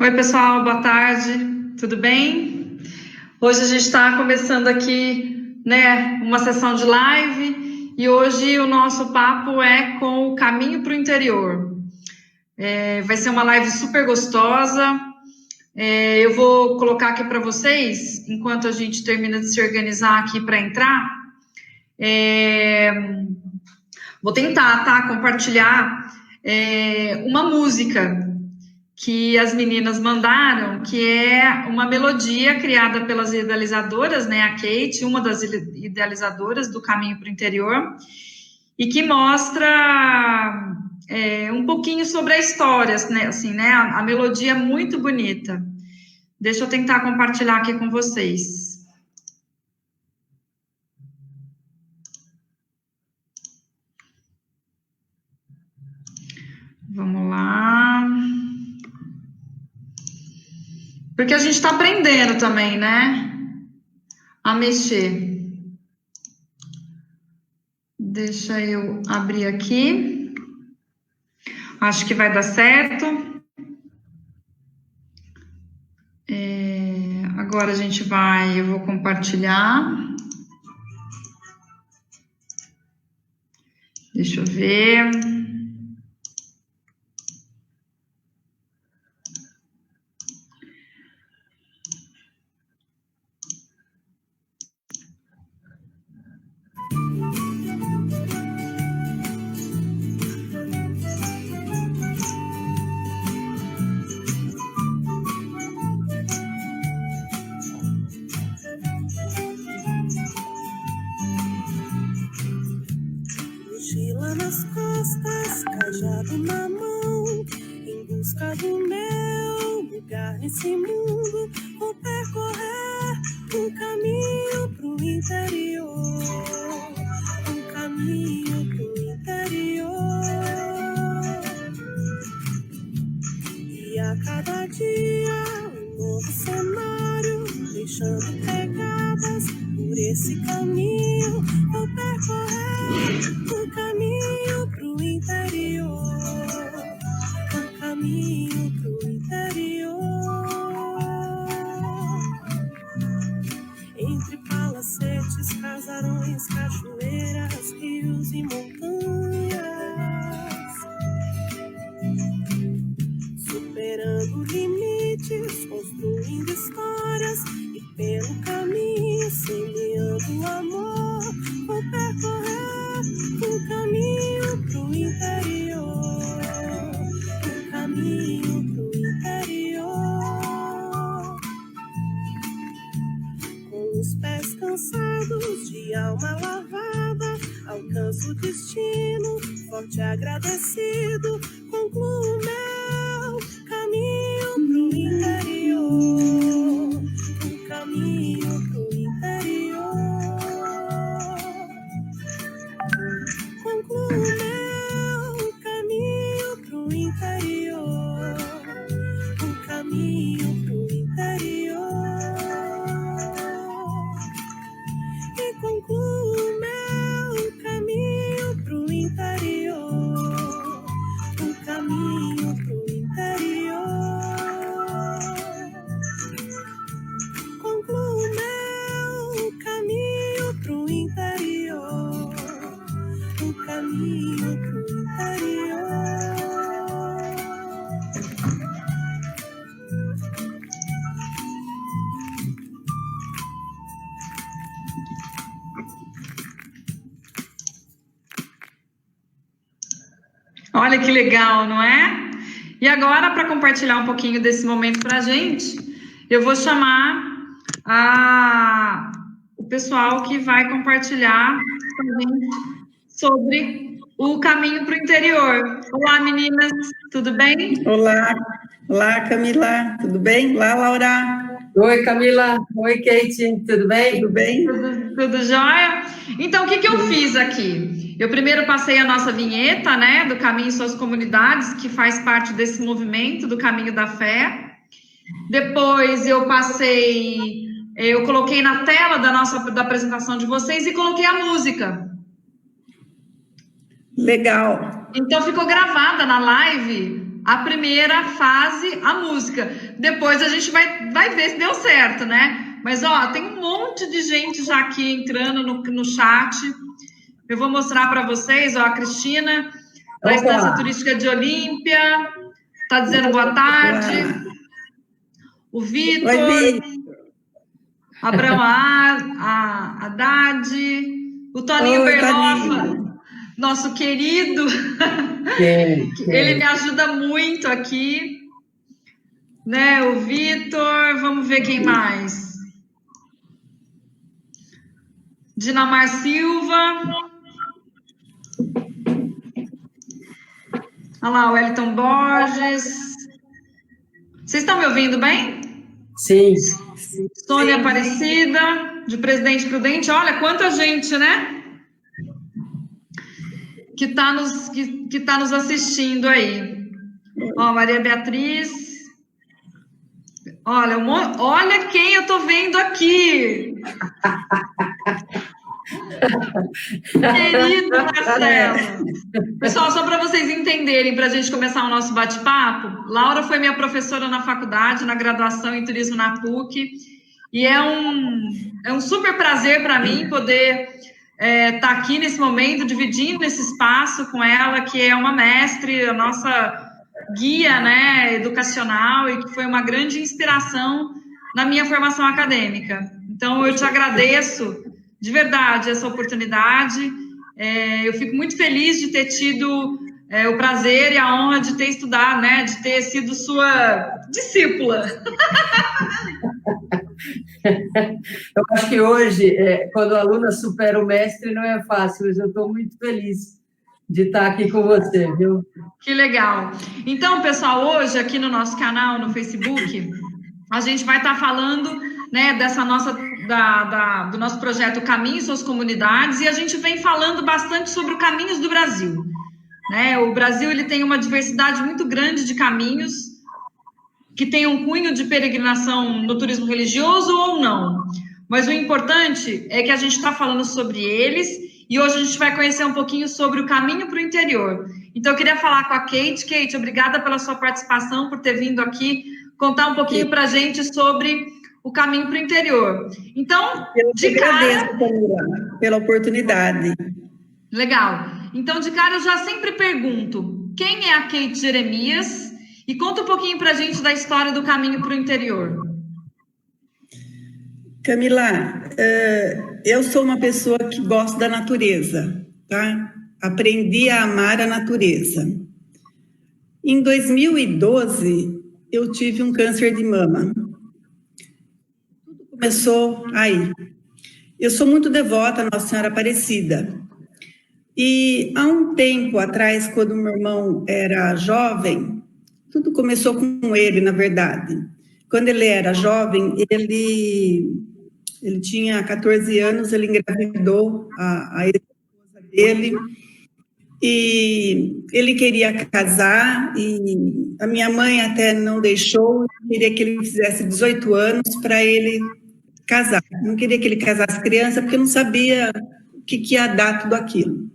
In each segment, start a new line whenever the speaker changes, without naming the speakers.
Oi, pessoal, boa tarde, tudo bem? Hoje a gente está começando aqui, né, uma sessão de live e hoje o nosso papo é com o caminho para o interior. Vai ser uma live super gostosa. Eu vou colocar aqui para vocês, enquanto a gente termina de se organizar aqui para entrar. Vou tentar, tá, compartilhar uma música que as meninas mandaram, que é uma melodia criada pelas idealizadoras, né, a Kate, uma das idealizadoras do Caminho para o Interior, e que mostra um pouquinho sobre a história, né, assim, né, a melodia é muito bonita. Deixa eu tentar compartilhar aqui com vocês. Vamos lá. Porque a gente está aprendendo também, né? A mexer. Deixa eu abrir aqui. Acho que vai dar certo. Agora a gente eu vou compartilhar. Deixa eu ver.
Mochila nas costas, cajado na mão, em busca do meu lugar nesse mundo. Vou percorrer um caminho pro interior, um caminho pro interior. E a cada dia um novo cenário, deixando pegadas por esse caminho. Vou percorrer um caminho pro interior, um caminho pro interior. Entre palacetes, casarões, cachoeiras, rios e montanhas, superando limites, construindo histórias e pelo caminho semeando amor. Vou percorrer um caminho pro interior, um caminho pro interior. Com os pés cansados, de alma lavada, alcanço o destino, forte agradecido, concluo meu caminho pro interior, um caminho pro interior. Concluo meu caminho pro interior, um caminho pro interior. E concluo meu caminho pro interior, um caminho pro interior. Concluo meu caminho pro interior, um caminho pro interior.
Olha que legal, não é? E agora, para compartilhar um pouquinho desse momento para a gente, eu vou chamar o pessoal que vai compartilhar com a gente sobre o caminho para o interior. Olá, meninas, tudo bem?
Olá, olá Camila, tudo bem? Olá, Laura.
Oi, Camila. Oi, Kate, tudo bem?
Tudo bem?
Tudo jóia? Então, o que eu fiz aqui? Eu primeiro passei a nossa vinheta, né, do Caminho em Suas Comunidades, que faz parte desse movimento do Caminho da Fé. Depois eu coloquei na tela da apresentação de vocês e coloquei a música.
Legal.
Então ficou gravada na live a primeira fase, a música. Depois a gente vai ver se deu certo, né? Mas ó, tem um monte de gente já aqui entrando no chat. Eu vou mostrar para vocês, ó, a Cristina, da Estância Turística de Olímpia, está dizendo boa tarde. O Vitor, Abraão Haddad, o Toninho Berlofa, nosso querido, ele me ajuda muito aqui, né? O Vitor, vamos ver quem mais. Dinamar Silva. Olha lá, o Wellington Borges. Vocês estão me ouvindo bem?
Sim.
Sônia Aparecida, de Presidente Prudente. Olha, quanta gente, né? Que tá nos assistindo aí. Ó, Maria Beatriz. Olha quem eu tô vendo aqui. Querido Marcelo. Pessoal, só para vocês entenderem, para a gente começar o nosso bate-papo, Laura foi minha professora na faculdade, na graduação em turismo na PUC, e é um super prazer para mim poder estar aqui nesse momento, dividindo esse espaço com ela, que é uma mestre, a nossa guia, né, educacional, e que foi uma grande inspiração na minha formação acadêmica. Então, eu te agradeço de verdade essa oportunidade. Eu fico muito feliz de ter tido o prazer e a honra de ter estudado, né, de ter sido sua discípula.
Eu acho que hoje, quando a aluna supera o mestre, não é fácil, mas eu estou muito feliz de estar aqui com você, viu?
Que legal. Então, pessoal, hoje aqui no nosso canal, no Facebook, a gente vai estar falando, né, dessa nossa do nosso projeto Caminho e Suas Comunidades, e a gente vem falando bastante sobre o Caminhos do Brasil, né? O Brasil, ele tem uma diversidade muito grande de caminhos que tem um cunho de peregrinação no turismo religioso ou não, mas o importante é que a gente está falando sobre eles, e hoje a gente vai conhecer um pouquinho sobre o caminho para o interior. Então eu queria falar com a Kate. Kate, obrigada pela sua participação, por ter vindo aqui contar um pouquinho para a gente sobre o caminho para o interior. Então,
de cara... Camila, pela oportunidade.
Legal. Então, de cara, eu já sempre pergunto, quem é a Kate Jeremias? E conta um pouquinho para a gente da história do caminho para o interior.
Camila, eu sou uma pessoa que gosta da natureza, tá? Aprendi a amar a natureza. Em 2012, eu tive um câncer de mama. Começou aí. Eu sou muito devota à Nossa Senhora Aparecida. E há um tempo atrás, quando meu irmão era jovem, tudo começou com ele, na verdade. Quando ele era jovem, ele tinha 14 anos, ele engravidou a esposa dele, e ele queria casar, e a minha mãe até não deixou, queria que ele fizesse 18 anos para ele casar. Não queria que ele casasse criança, porque não sabia o que ia dar tudo aquilo.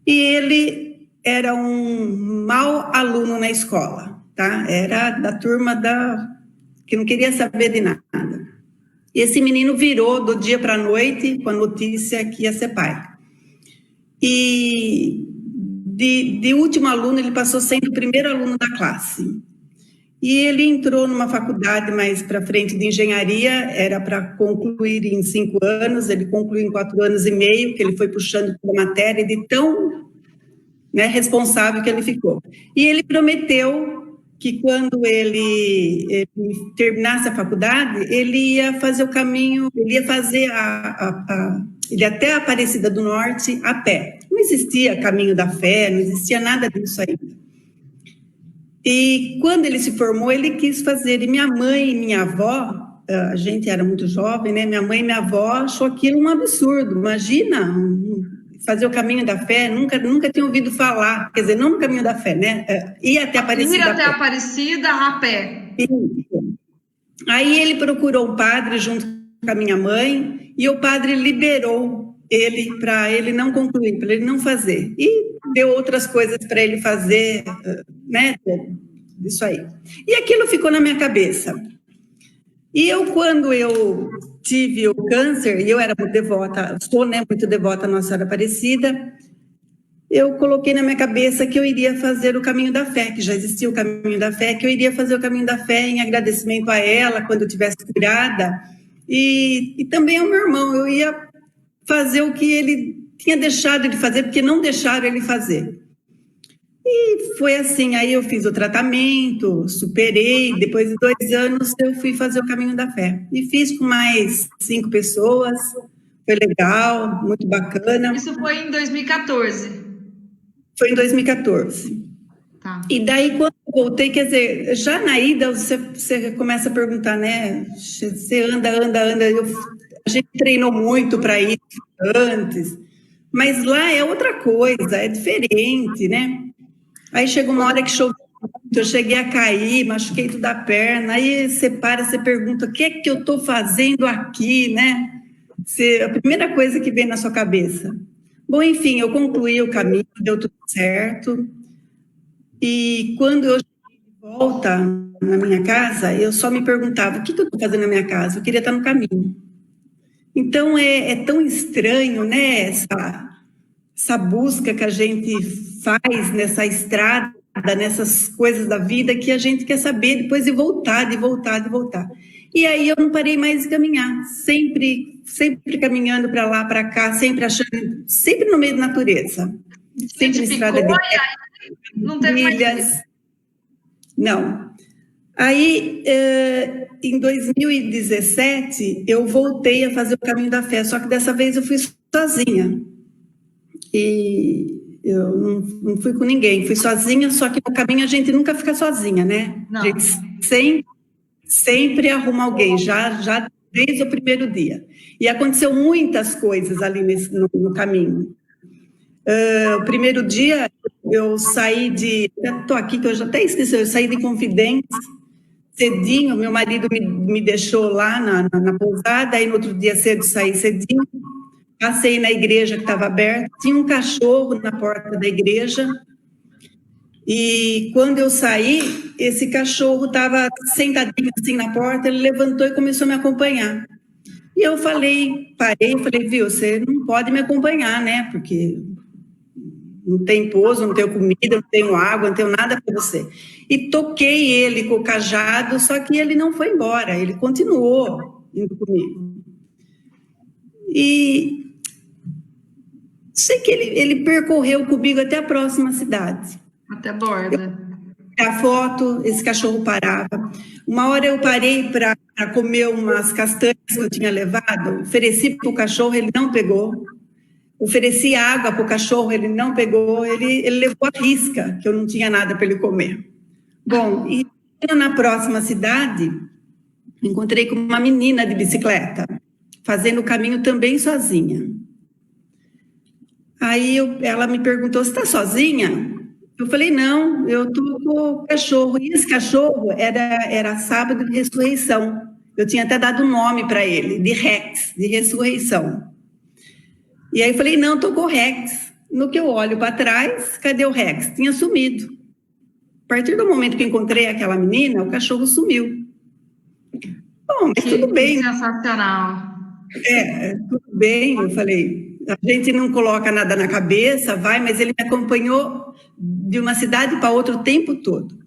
E ele era um mau aluno na escola, tá? Era da turma que não queria saber de nada. E esse menino virou do dia para a noite com a notícia que ia ser pai. E de último aluno, ele passou sendo o primeiro aluno da classe. E ele entrou numa faculdade mais para frente de engenharia, era para concluir em 5 anos, ele concluiu em 4 anos e meio, que ele foi puxando toda a matéria, de tão, né, responsável que ele ficou. E ele prometeu que quando ele terminasse a faculdade, ele ia fazer o caminho, ele ia fazer ele ia até a Aparecida do Norte a pé. Não existia caminho da fé, não existia nada disso ainda. E quando ele se formou, ele quis fazer. E minha mãe e minha avó, a gente era muito jovem, né? Minha mãe e minha avó achou aquilo um absurdo. Imagina fazer o caminho da fé, nunca tinha ouvido falar. Quer dizer, não no caminho da fé, né? Ir até Aparecida.
Ir até Aparecida a pé.
Aí ele procurou um padre junto com a minha mãe, e o padre liberou ele para ele não concluir, para ele não fazer. E deu outras coisas para ele fazer, né? Isso aí. E aquilo ficou na minha cabeça. E quando eu tive o câncer, e eu era muito devota, sou, né, muito devota à Nossa Senhora Aparecida, eu coloquei na minha cabeça que eu iria fazer o caminho da fé, que já existia o caminho da fé, que eu iria fazer o caminho da fé em agradecimento a ela quando eu estivesse curada, e também ao meu irmão, eu ia fazer o que ele tinha deixado de fazer, porque não deixaram ele fazer. E foi assim, aí eu fiz o tratamento, superei, depois de 2 anos eu fui fazer o caminho da fé. E fiz com mais 5 pessoas, foi legal, muito bacana.
Isso foi em 2014.
Foi em 2014.
Tá.
E daí, quando eu voltei, quer dizer, já na ida, você começa a perguntar, né? Você anda. A gente treinou muito para ir antes, mas lá é outra coisa, é diferente, né? Aí chegou uma hora que choveu muito, eu cheguei a cair, machuquei toda a perna, aí você para, você pergunta, o que é que eu estou fazendo aqui, né? A primeira coisa que vem na sua cabeça. Bom, enfim, eu concluí o caminho, deu tudo certo. E quando eu cheguei de volta na minha casa, eu só me perguntava, o que eu estou fazendo na minha casa? Eu queria estar no caminho. Então, é tão estranho, né, essa busca que a gente faz nessa estrada, nessas coisas da vida, que a gente quer saber depois de voltar. E aí eu não parei mais de caminhar, sempre caminhando para lá, para cá, sempre achando, sempre no meio da natureza. Sempre estrada de terra,
não teve mais
trilhas. Não. Aí, em 2017, eu voltei a fazer o caminho da fé, só que dessa vez eu fui sozinha. E eu não fui com ninguém, fui sozinha, só que no caminho a gente nunca fica sozinha, né?
Não.
A gente sempre arruma alguém, já desde o primeiro dia. E aconteceu muitas coisas ali no caminho. O primeiro dia, eu saí estou aqui, que eu já até esqueci, eu saí de Confidência, cedinho, meu marido me deixou lá na pousada, aí no outro dia cedo saí cedinho, passei na igreja que estava aberta, tinha um cachorro na porta da igreja, e quando eu saí, esse cachorro estava sentadinho assim na porta, ele levantou e começou a me acompanhar. E eu parei, viu, você não pode me acompanhar, né, porque não tem pouso, não tenho comida, não tenho água, não tenho nada para você. E toquei ele com o cajado, só que ele não foi embora, ele continuou indo comigo. E sei que ele percorreu comigo até a próxima cidade.
Até a borda.
A foto, esse cachorro parava. Uma hora eu parei para comer umas castanhas que eu tinha levado, ofereci para o cachorro, ele não pegou. Ofereci água para o cachorro, ele não pegou, ele levou a risca, que eu não tinha nada para ele comer. Bom, e na próxima cidade, encontrei com uma menina de bicicleta, fazendo o caminho também sozinha. Aí ela me perguntou, você está sozinha? Eu falei, não, eu estou com o cachorro. E esse cachorro era sábado de ressurreição. Eu tinha até dado um nome para ele, de Rex, de ressurreição. E aí eu falei, não, estou com o Rex. No que eu olho para trás, cadê o Rex? Tinha sumido. A partir do momento que eu encontrei aquela menina, o cachorro sumiu. Bom, mas tudo bem.
Sensacional.
Tudo bem, eu falei, a gente não coloca nada na cabeça, mas ele me acompanhou de uma cidade para outra o tempo todo.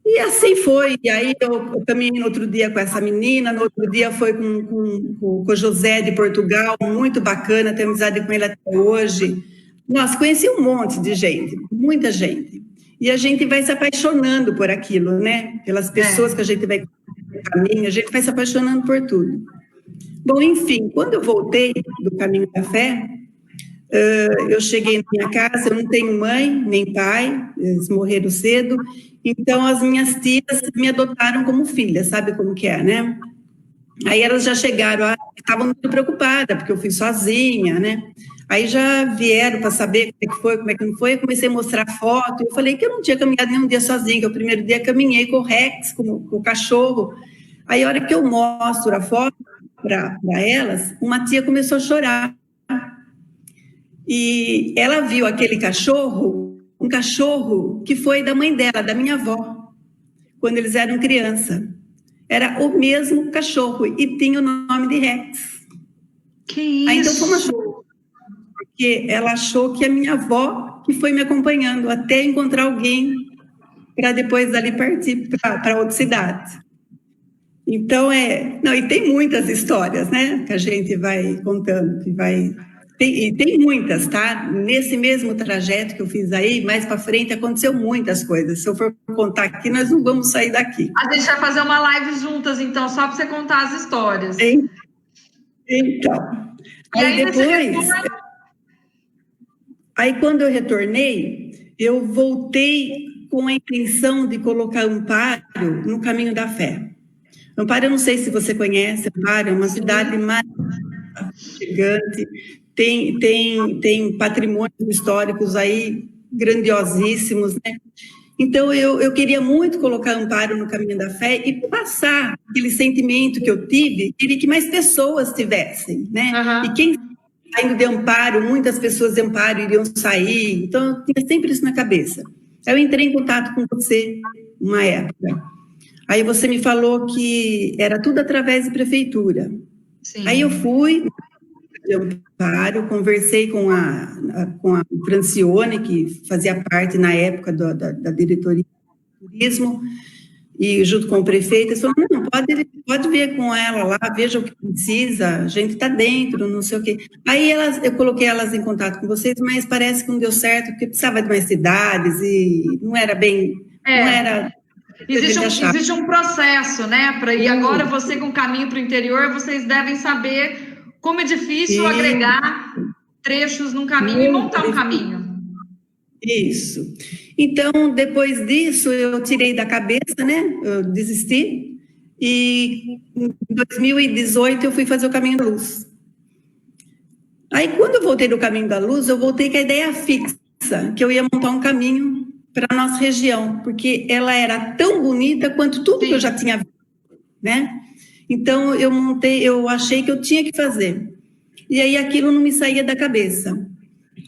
E assim foi, e aí eu caminhei no outro dia com essa menina, no outro dia foi com o José de Portugal, muito bacana, tenho amizade com ele até hoje. Nossa, conheci um monte de gente, muita gente. E a gente vai se apaixonando por aquilo, né? Pelas pessoas que a gente vai no caminho, a gente vai se apaixonando por tudo. Bom, enfim, quando eu voltei do caminho da fé, eu cheguei na minha casa, eu não tenho mãe, nem pai, eles morreram cedo, então as minhas tias me adotaram como filha, sabe como que é, né? Aí elas já chegaram, estavam muito preocupadas, porque eu fui sozinha, né? Aí já vieram para saber como é que foi, como é que não foi, eu comecei a mostrar foto, eu falei que eu não tinha caminhado nenhum dia sozinha, que o primeiro dia caminhei com o Rex, com o cachorro. Aí a hora que eu mostro a foto para elas, uma tia começou a chorar. E ela viu aquele cachorro, um cachorro que foi da mãe dela, da minha avó, quando eles eram criança. Era o mesmo cachorro e tinha o nome de Rex.
Que
Aí, então foi uma
isso?
porque ela achou que a minha avó que foi me acompanhando até encontrar alguém para depois dali partir para outra cidade. Então, não, e tem muitas histórias, né, que a gente vai contando, e tem muitas, tá? Nesse mesmo trajeto que eu fiz aí, mais para frente, aconteceu muitas coisas. Se eu for contar aqui, nós não vamos sair daqui.
A gente vai fazer uma live juntas, então, só para você contar as histórias.
Então,
E aí
depois, aí quando eu retornei, eu voltei com a intenção de colocar Amparo no caminho da fé. Amparo, eu não sei se você conhece, Amparo é uma cidade mais gigante, tem patrimônios históricos aí grandiosíssimos, né? Então, eu queria muito colocar Amparo no caminho da fé e passar aquele sentimento que eu tive, queria que mais pessoas tivessem, né?
Uhum.
E quem saindo de Amparo, muitas pessoas de Amparo iriam sair, então eu tinha sempre isso na cabeça. Eu entrei em contato com você uma época, aí você me falou que era tudo através de prefeitura.
Sim.
Aí eu fui de Amparo, conversei com a Francione, que fazia parte na época da diretoria de turismo, e junto com o prefeito, eles falaram, não, pode ver com ela lá, veja o que precisa, a gente está dentro, não sei o quê. Aí eu coloquei elas em contato com vocês, mas parece que não deu certo, porque precisava de mais cidades, e não era bem... Não era...
Existe um processo, né? E agora você com o caminho para o interior, vocês devem saber como é difícil agregar trechos num caminho e montar um caminho.
Isso. Então, depois disso, eu tirei da cabeça, né? Eu desisti. E em 2018 eu fui fazer o Caminho da Luz. Aí, quando eu voltei do Caminho da Luz, eu voltei com a ideia fixa, que eu ia montar um caminho para a nossa região, porque ela era tão bonita quanto tudo que eu já tinha visto, né? Então, eu achei que eu tinha que fazer. E aí, aquilo não me saía da cabeça.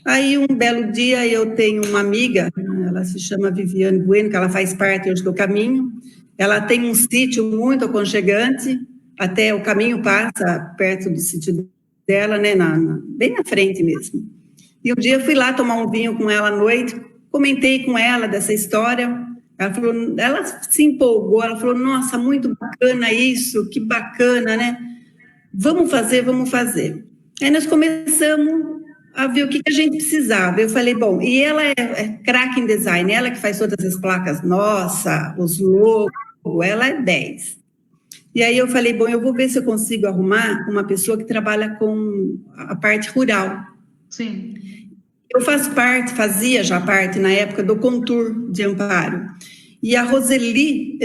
Aí, um belo dia, eu tenho uma amiga, ela se chama Viviane Bueno, que ela faz parte hoje do caminho. Ela tem um sítio muito aconchegante, até o caminho passa perto do sítio dela, né, bem na frente mesmo. E um dia eu fui lá tomar um vinho com ela à noite, comentei com ela dessa história. Ela se empolgou, ela falou, nossa, muito bacana isso, que bacana, né? Vamos fazer. Aí nós começamos a ver o que a gente precisava. Eu falei, bom, e ela é craque em design, ela que faz todas as placas, nossa, os logos, ela é 10. E aí eu falei, bom, eu vou ver se eu consigo arrumar uma pessoa que trabalha com a parte rural.
Sim.
Eu fazia já parte na época do Contour de Amparo. E a Roseli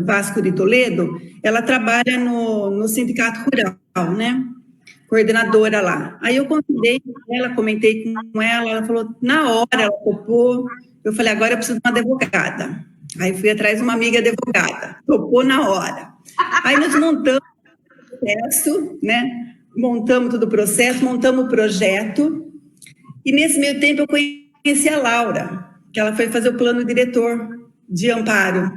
Vasco de Toledo, ela trabalha no Sindicato Rural, né? Coordenadora lá. Aí eu convidei ela, comentei com ela falou, na hora ela topou. Eu falei, agora eu preciso de uma advogada. Aí fui atrás de uma amiga advogada, topou na hora. Aí nós montamos o processo, né? Montamos todo o processo, montamos o projeto, e nesse meio tempo eu conheci a Laura, que ela foi fazer o plano diretor de Amparo,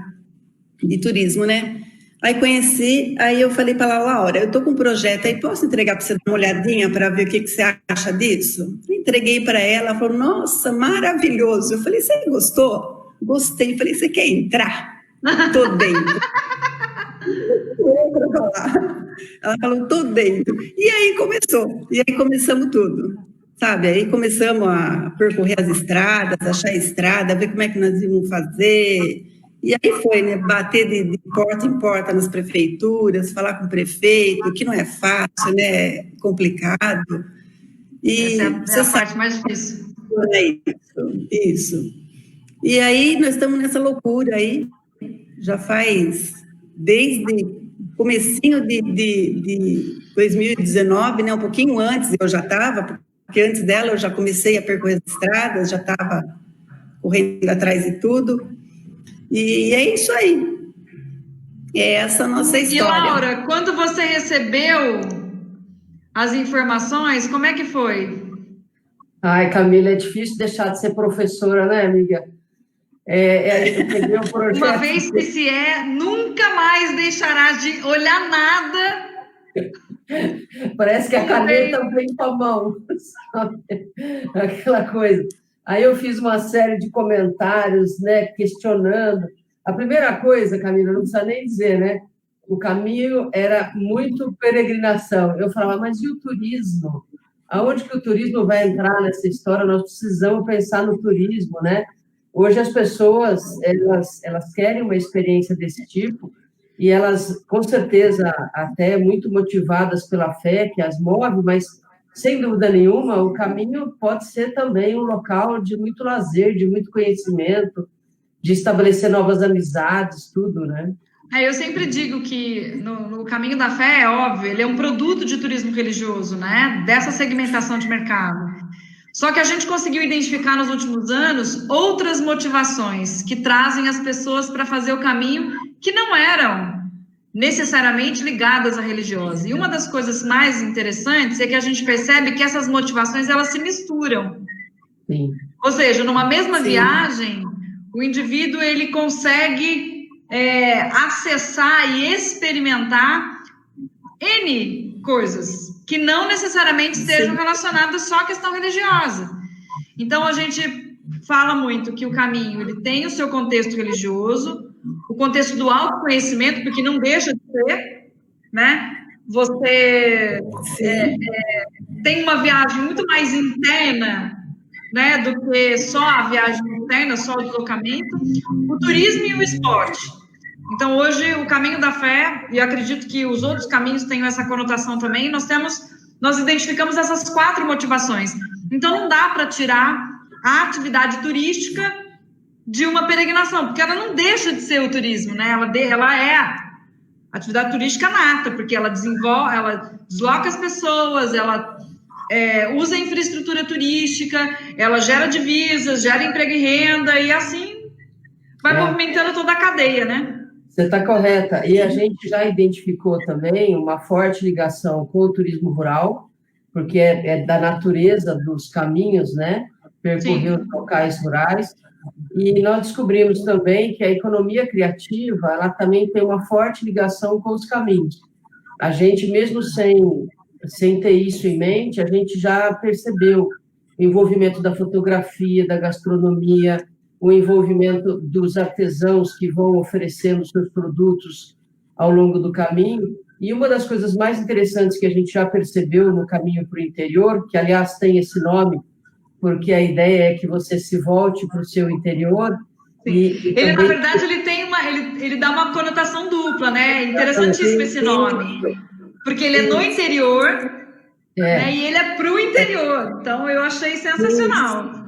de turismo, né? Aí conheci, aí eu falei para ela, Laura, eu estou com um projeto aí, posso entregar para você dar uma olhadinha para ver o que você acha disso? Entreguei para ela, ela falou, nossa, maravilhoso. Eu falei, você gostou? Gostei. Eu falei, você quer entrar? Estou dentro. Ela falou, tô dentro. E aí começamos tudo, sabe? Aí começamos a percorrer as estradas, achar a estrada, ver como é que nós íamos fazer. E aí foi, né? Bater de porta em porta nas prefeituras, falar com o prefeito, que não é fácil, né? É complicado. E
essa é a parte mais difícil.
Isso. E aí nós estamos nessa loucura aí, já faz desde comecinho de 2019, né, um pouquinho antes eu já estava, porque antes dela eu já comecei a percorrer as estradas, já estava correndo atrás de tudo, e é isso aí. É essa a nossa história.
E Laura, quando você recebeu as informações, como é que foi?
Ai, Camila, é difícil deixar de ser professora, né, amiga? Eu peguei um projeto...
Uma vez que se é, nunca mais deixará de olhar nada.
Parece que a caneta vem com a mão, sabe? Aquela coisa. Aí eu fiz uma série de comentários, né, questionando. A primeira coisa, Camila, não precisa nem dizer, né? O caminho era muito peregrinação. Eu falava, mas e o turismo? Aonde que o turismo vai entrar nessa história? Nós precisamos pensar no turismo, né? Hoje as pessoas, elas querem uma experiência desse tipo e elas, com certeza, até muito motivadas pela fé que as move, mas, sem dúvida nenhuma, o caminho pode ser também um local de muito lazer, de muito conhecimento, de estabelecer novas amizades, tudo, né?
Eu sempre digo que no caminho da fé, é óbvio, ele é um produto de turismo religioso, né? Dessa segmentação de mercado. Só que a gente conseguiu identificar nos últimos anos outras motivações que trazem as pessoas para fazer o caminho que não eram necessariamente ligadas à religiosa. E uma das coisas mais interessantes é que a gente percebe que essas motivações, elas se misturam.
Sim.
Ou seja, numa mesma
Sim.
viagem, o indivíduo ele consegue acessar e experimentar N coisas que não necessariamente estejam relacionadas só à questão religiosa. Então, a gente fala muito que o caminho ele tem o seu contexto religioso, o contexto do autoconhecimento, porque não deixa de ser, né? Você tem uma viagem muito mais interna, né, do que só a viagem interna, só o deslocamento, o turismo e o esporte. Então, hoje, o caminho da fé, e eu acredito que os outros caminhos tenham essa conotação também, nós identificamos essas 4 motivações. Então, não dá para tirar a atividade turística de uma peregrinação, porque ela não deixa de ser o turismo, né? Ela é a atividade turística nata, porque ela desenvolve, ela desloca as pessoas, ela usa a infraestrutura turística, ela gera divisas, gera emprego e renda, e assim vai movimentando toda a cadeia, né?
Você está correta. E a gente já identificou também uma forte ligação com o turismo rural, porque é da natureza dos caminhos, né? Percorrer os locais rurais. E nós descobrimos também que a economia criativa, ela também tem uma forte ligação com os caminhos. A gente, mesmo sem ter isso em mente, a gente já percebeu o envolvimento da fotografia, da gastronomia, o envolvimento dos artesãos que vão oferecendo seus produtos ao longo do caminho. E uma das coisas mais interessantes que a gente já percebeu no caminho para o interior, que, aliás, tem esse nome, porque a ideia é que você se volte para o seu interior.
Ele, também... na verdade, ele dá uma conotação dupla, né? Interessantíssimo esse nome. Porque ele é no interior, né? E ele é para o interior. Então, eu achei sensacional.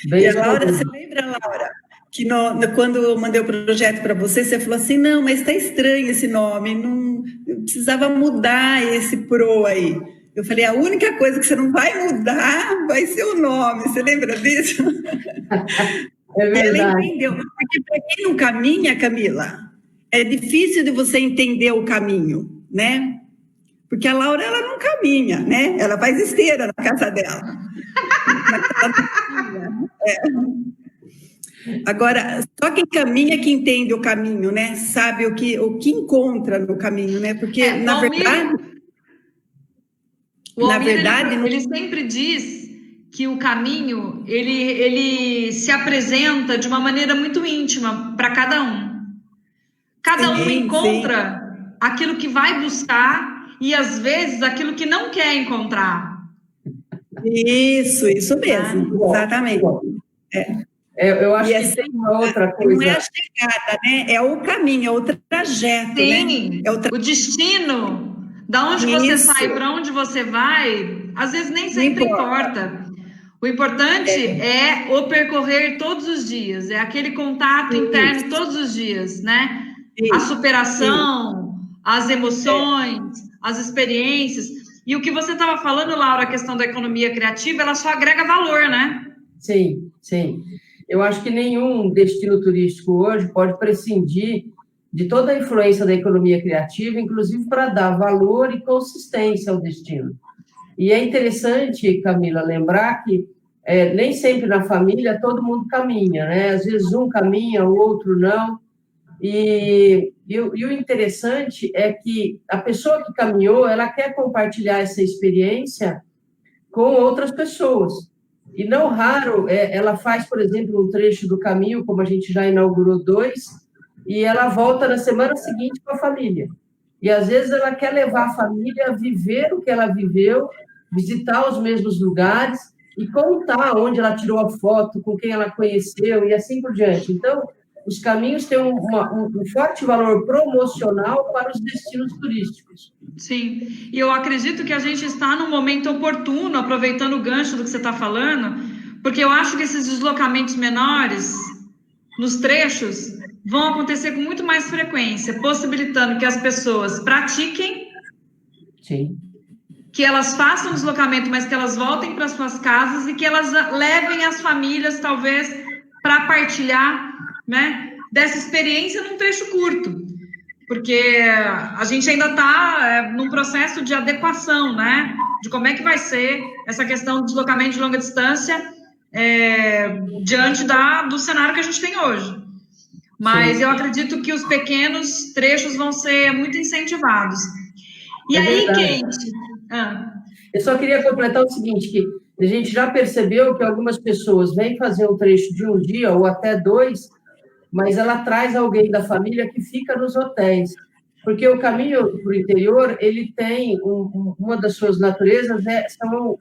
E a Laura, você lembra, Laura, que quando eu mandei o projeto para você, você falou assim, não, mas está estranho esse nome, não, eu precisava mudar esse pro aí. Eu falei, a única coisa que você não vai mudar vai ser o nome. Você lembra disso?
É verdade.
Ela entendeu. Porque para quem não caminha, Camila, é difícil de você entender o caminho, né? Porque a Laura, ela não caminha, né? Ela faz esteira na casa dela. Agora, só quem caminha que entende o caminho, né? Sabe o que encontra no caminho, né? Porque, na verdade...
O Almir, ele sempre diz que o caminho, ele se apresenta de uma maneira muito íntima para cada um. Cada um encontra aquilo que vai buscar e, às vezes, aquilo que não quer encontrar.
Isso mesmo, exatamente.
Eu acho que tem uma outra coisa.
Não é a chegada, né? É o caminho, é o trajeto,
né?
É
o destino. Da onde você sai, para onde você vai, às vezes nem sempre importa. O importante é o percorrer todos os dias, é aquele contato interno todos os dias, né? A superação, as emoções, as experiências. E o que você estava falando, Laura, a questão da economia criativa, ela só agrega valor, né?
Sim. Eu acho que nenhum destino turístico hoje pode prescindir de toda a influência da economia criativa, inclusive para dar valor e consistência ao destino. E é interessante, Camila, lembrar que nem sempre na família todo mundo caminha, né? Às vezes um caminha, o outro não. E o interessante é que a pessoa que caminhou, ela quer compartilhar essa experiência com outras pessoas. E não raro, ela faz, por exemplo, um trecho do caminho, como a gente já inaugurou 2, e ela volta na semana seguinte com a família. E, às vezes, ela quer levar a família a viver o que ela viveu, visitar os mesmos lugares e contar onde ela tirou a foto, com quem ela conheceu e assim por diante. Então, os caminhos têm um forte valor promocional para os destinos turísticos.
Sim, e eu acredito que a gente está num momento oportuno, aproveitando o gancho do que você está falando, porque eu acho que esses deslocamentos menores, nos trechos, vão acontecer com muito mais frequência, possibilitando que as pessoas pratiquem,
Sim.
que elas façam deslocamento, mas que elas voltem para suas casas e que elas levem as famílias, talvez, para partilhar, né, dessa experiência num trecho curto, porque a gente ainda está num processo de adequação, né, de como é que vai ser essa questão do deslocamento de longa distância diante do cenário que a gente tem hoje. Mas
Sim.
eu acredito que os pequenos trechos vão ser muito incentivados. E aí,
verdade.
Kate?
Eu só queria completar o seguinte, que a gente já percebeu que algumas pessoas vêm fazer um trecho de um dia ou até 2, mas ela traz alguém da família que fica nos hotéis. Porque o caminho para o interior, ele tem uma das suas naturezas, são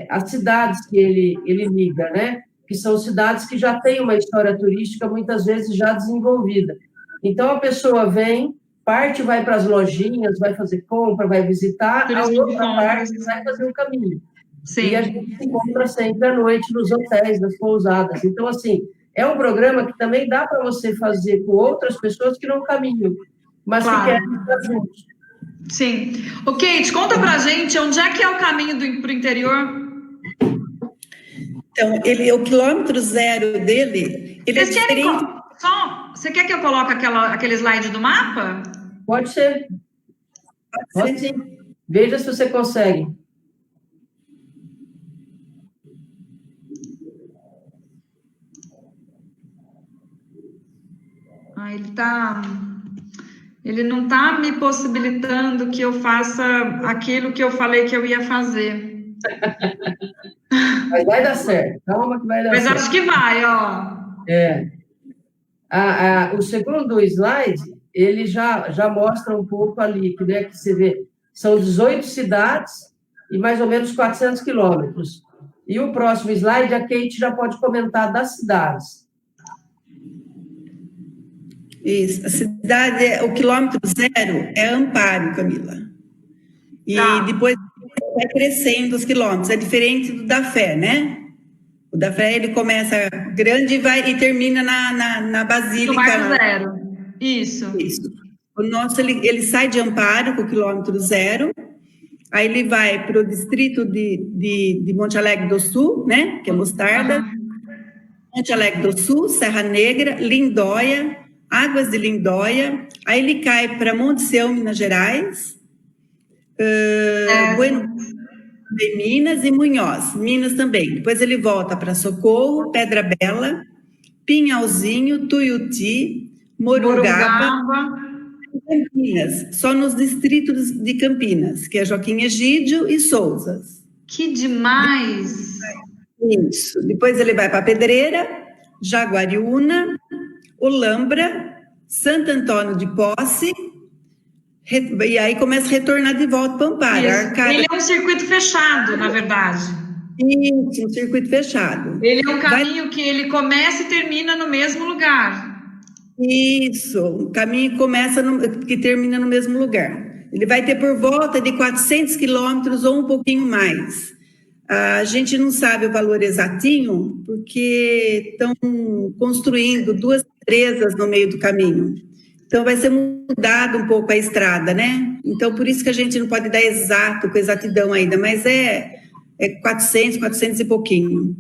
as cidades que ele liga, né? Que são cidades que já têm uma história turística, muitas vezes já desenvolvida. Então, a pessoa vem, parte vai para as lojinhas, vai fazer compra, vai visitar, a outra parte vai fazer o caminho.
Sim.
E a gente se encontra sempre à noite nos hotéis, nas pousadas. Então, assim, é um programa que também dá para você fazer com outras pessoas que não caminham, mas
Claro.
que querem estar juntos.
Sim. Ô, Kate, conta pra gente onde é que é o caminho para o interior?
Então, o quilômetro zero dele, ele é diferente.
Você quer que eu coloque aquele slide do mapa?
Pode ser. Pode sim. Veja se você consegue.
Ele não está me possibilitando que eu faça aquilo que eu falei que eu ia fazer.
Mas vai dar certo. Calma que vai dar certo.
Mas acho que vai, ó.
O segundo slide, ele já mostra um pouco ali, né, que você vê, são 18 cidades e mais ou menos 400 quilômetros. E o próximo slide, a Kate já pode comentar das cidades.
Isso, a cidade, o quilômetro zero é Amparo, Camila. E depois vai crescendo os quilômetros, é diferente do da Fé, né? O da Fé, ele começa grande e termina na Basílica.
No Marco Zero, isso.
O nosso, ele sai de Amparo, com o quilômetro zero, aí ele vai para o distrito de Monte Alegre do Sul, né? Que é Mostarda, Monte Alegre do Sul, Serra Negra, Lindóia, Águas de Lindóia, aí ele cai para Monte Sião, Minas Gerais, Bueno de Minas e Munhoz, Minas também. Depois ele volta para Socorro, Pedra Bela, Pinhalzinho, Tuiuti, Morugaba e Campinas, só nos distritos de Campinas, que é Joaquim Egídio e Souzas.
Que demais!
Isso. Depois ele vai para Pedreira, Jaguariúna, Olambra, Santo Antônio de Posse, e aí começa a retornar de volta para Amparo.
Ele é um circuito fechado, na verdade.
Isso, um circuito fechado.
Ele é um caminho que ele começa e termina no mesmo lugar.
Isso, um caminho que termina no mesmo lugar. Ele vai ter por volta de 400 quilômetros ou um pouquinho mais. A gente não sabe o valor exatinho, porque estão construindo 2 presas no meio do caminho. Então, vai ser mudado um pouco a estrada, né? Então, por isso que a gente não pode dar com exatidão ainda, mas é 400 e pouquinho.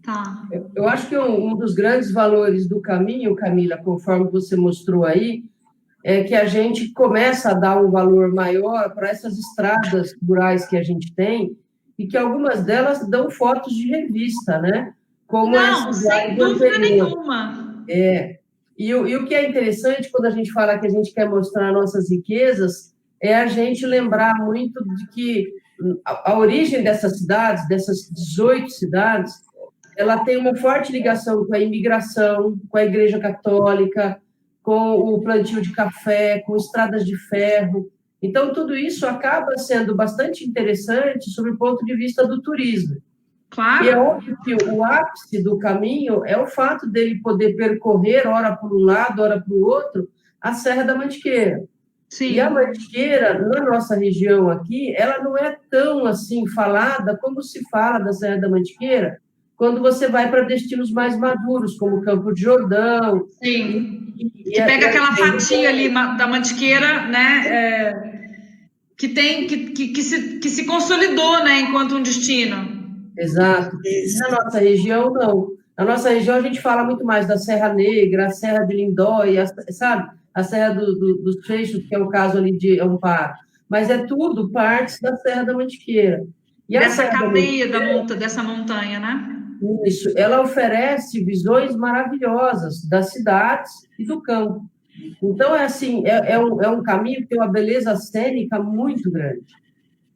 Tá.
Eu acho que um dos grandes valores do caminho, Camila, conforme você mostrou aí, é que a gente começa a dar um valor maior para essas estradas rurais que a gente tem, e que algumas delas dão fotos de revista, né? Como
Não, sem dúvida
anterior.
nenhuma.
E o que é interessante quando a gente fala que a gente quer mostrar nossas riquezas é a gente lembrar muito de que a origem dessas cidades, dessas 18 cidades, ela tem uma forte ligação com a imigração, com a Igreja Católica, com o plantio de café, com estradas de ferro. Então, tudo isso acaba sendo bastante interessante sob o ponto de vista do turismo.
Claro.
E é óbvio que o ápice do caminho é o fato dele poder percorrer, ora por um lado, ora para o outro, a Serra da Mantiqueira.
Sim.
E a Mantiqueira, na nossa região aqui, ela não é tão assim falada como se fala da Serra da Mantiqueira quando você vai para destinos mais maduros, como Campo de Jordão.
Sim. Que pega aquela fatia ali da Mantiqueira, né? Que se consolidou, né, enquanto um destino.
Exato. Na nossa região, não. Na nossa região, a gente fala muito mais da Serra Negra, a Serra de Lindóia, sabe? A Serra dos Seixos, que é o caso ali de Amparo. Mas é tudo partes da Serra da Mantiqueira. E
dessa cadeia dessa montanha, né?
Isso. Ela oferece visões maravilhosas das cidades e do campo. Então, é assim, é um caminho que tem uma beleza cênica muito grande.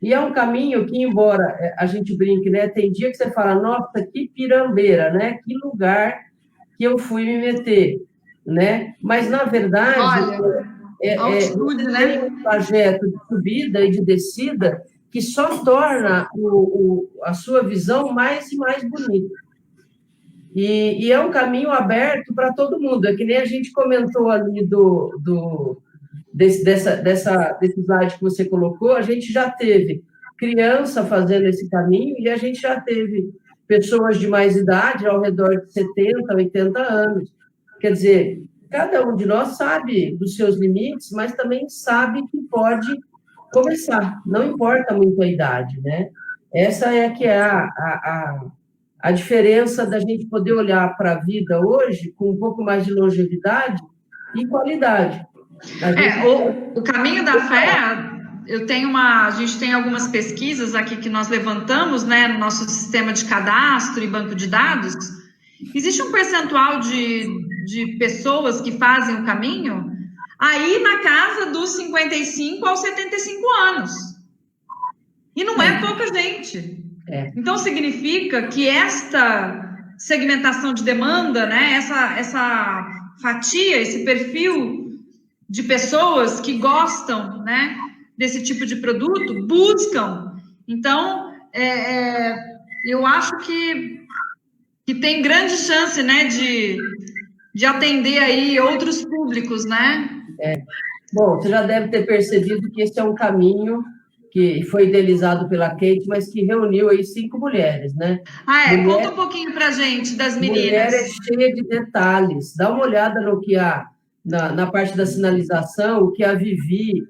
E é um caminho que, embora a gente brinque, né, tem dia que você fala, nossa, que pirambeira, né? Que lugar que eu fui me meter, né? Mas, na verdade,
altitude, né?
Tem um trajeto de subida e de descida que só torna a sua visão mais e mais bonita. E é um caminho aberto para todo mundo. É que nem a gente comentou ali desse slide que você colocou, a gente já teve criança fazendo esse caminho e a gente já teve pessoas de mais idade, ao redor de 70, 80 anos. Quer dizer, cada um de nós sabe dos seus limites, mas também sabe que pode começar, não importa muito a idade, né? Essa é que é a diferença da gente poder olhar para a vida hoje com um pouco mais de longevidade e qualidade.
O caminho da fé, a gente tem algumas pesquisas aqui que nós levantamos, né, no nosso sistema de cadastro e banco de dados. Existe um percentual de pessoas que fazem o caminho aí na casa dos 55 aos 75 anos. E não é pouca gente. Então, significa que esta segmentação de demanda, né, essa fatia, esse perfil de pessoas que gostam, né, desse tipo de produto, buscam. Então, eu acho que tem grande chance, né, de atender aí outros públicos, né?
Bom, você já deve ter percebido que esse é um caminho que foi idealizado pela Kate, mas que reuniu aí 5 mulheres, né?
Conta um pouquinho pra gente das meninas.
Mulher é cheia de detalhes. Dá uma olhada no que há na parte da sinalização, o que a Vivi,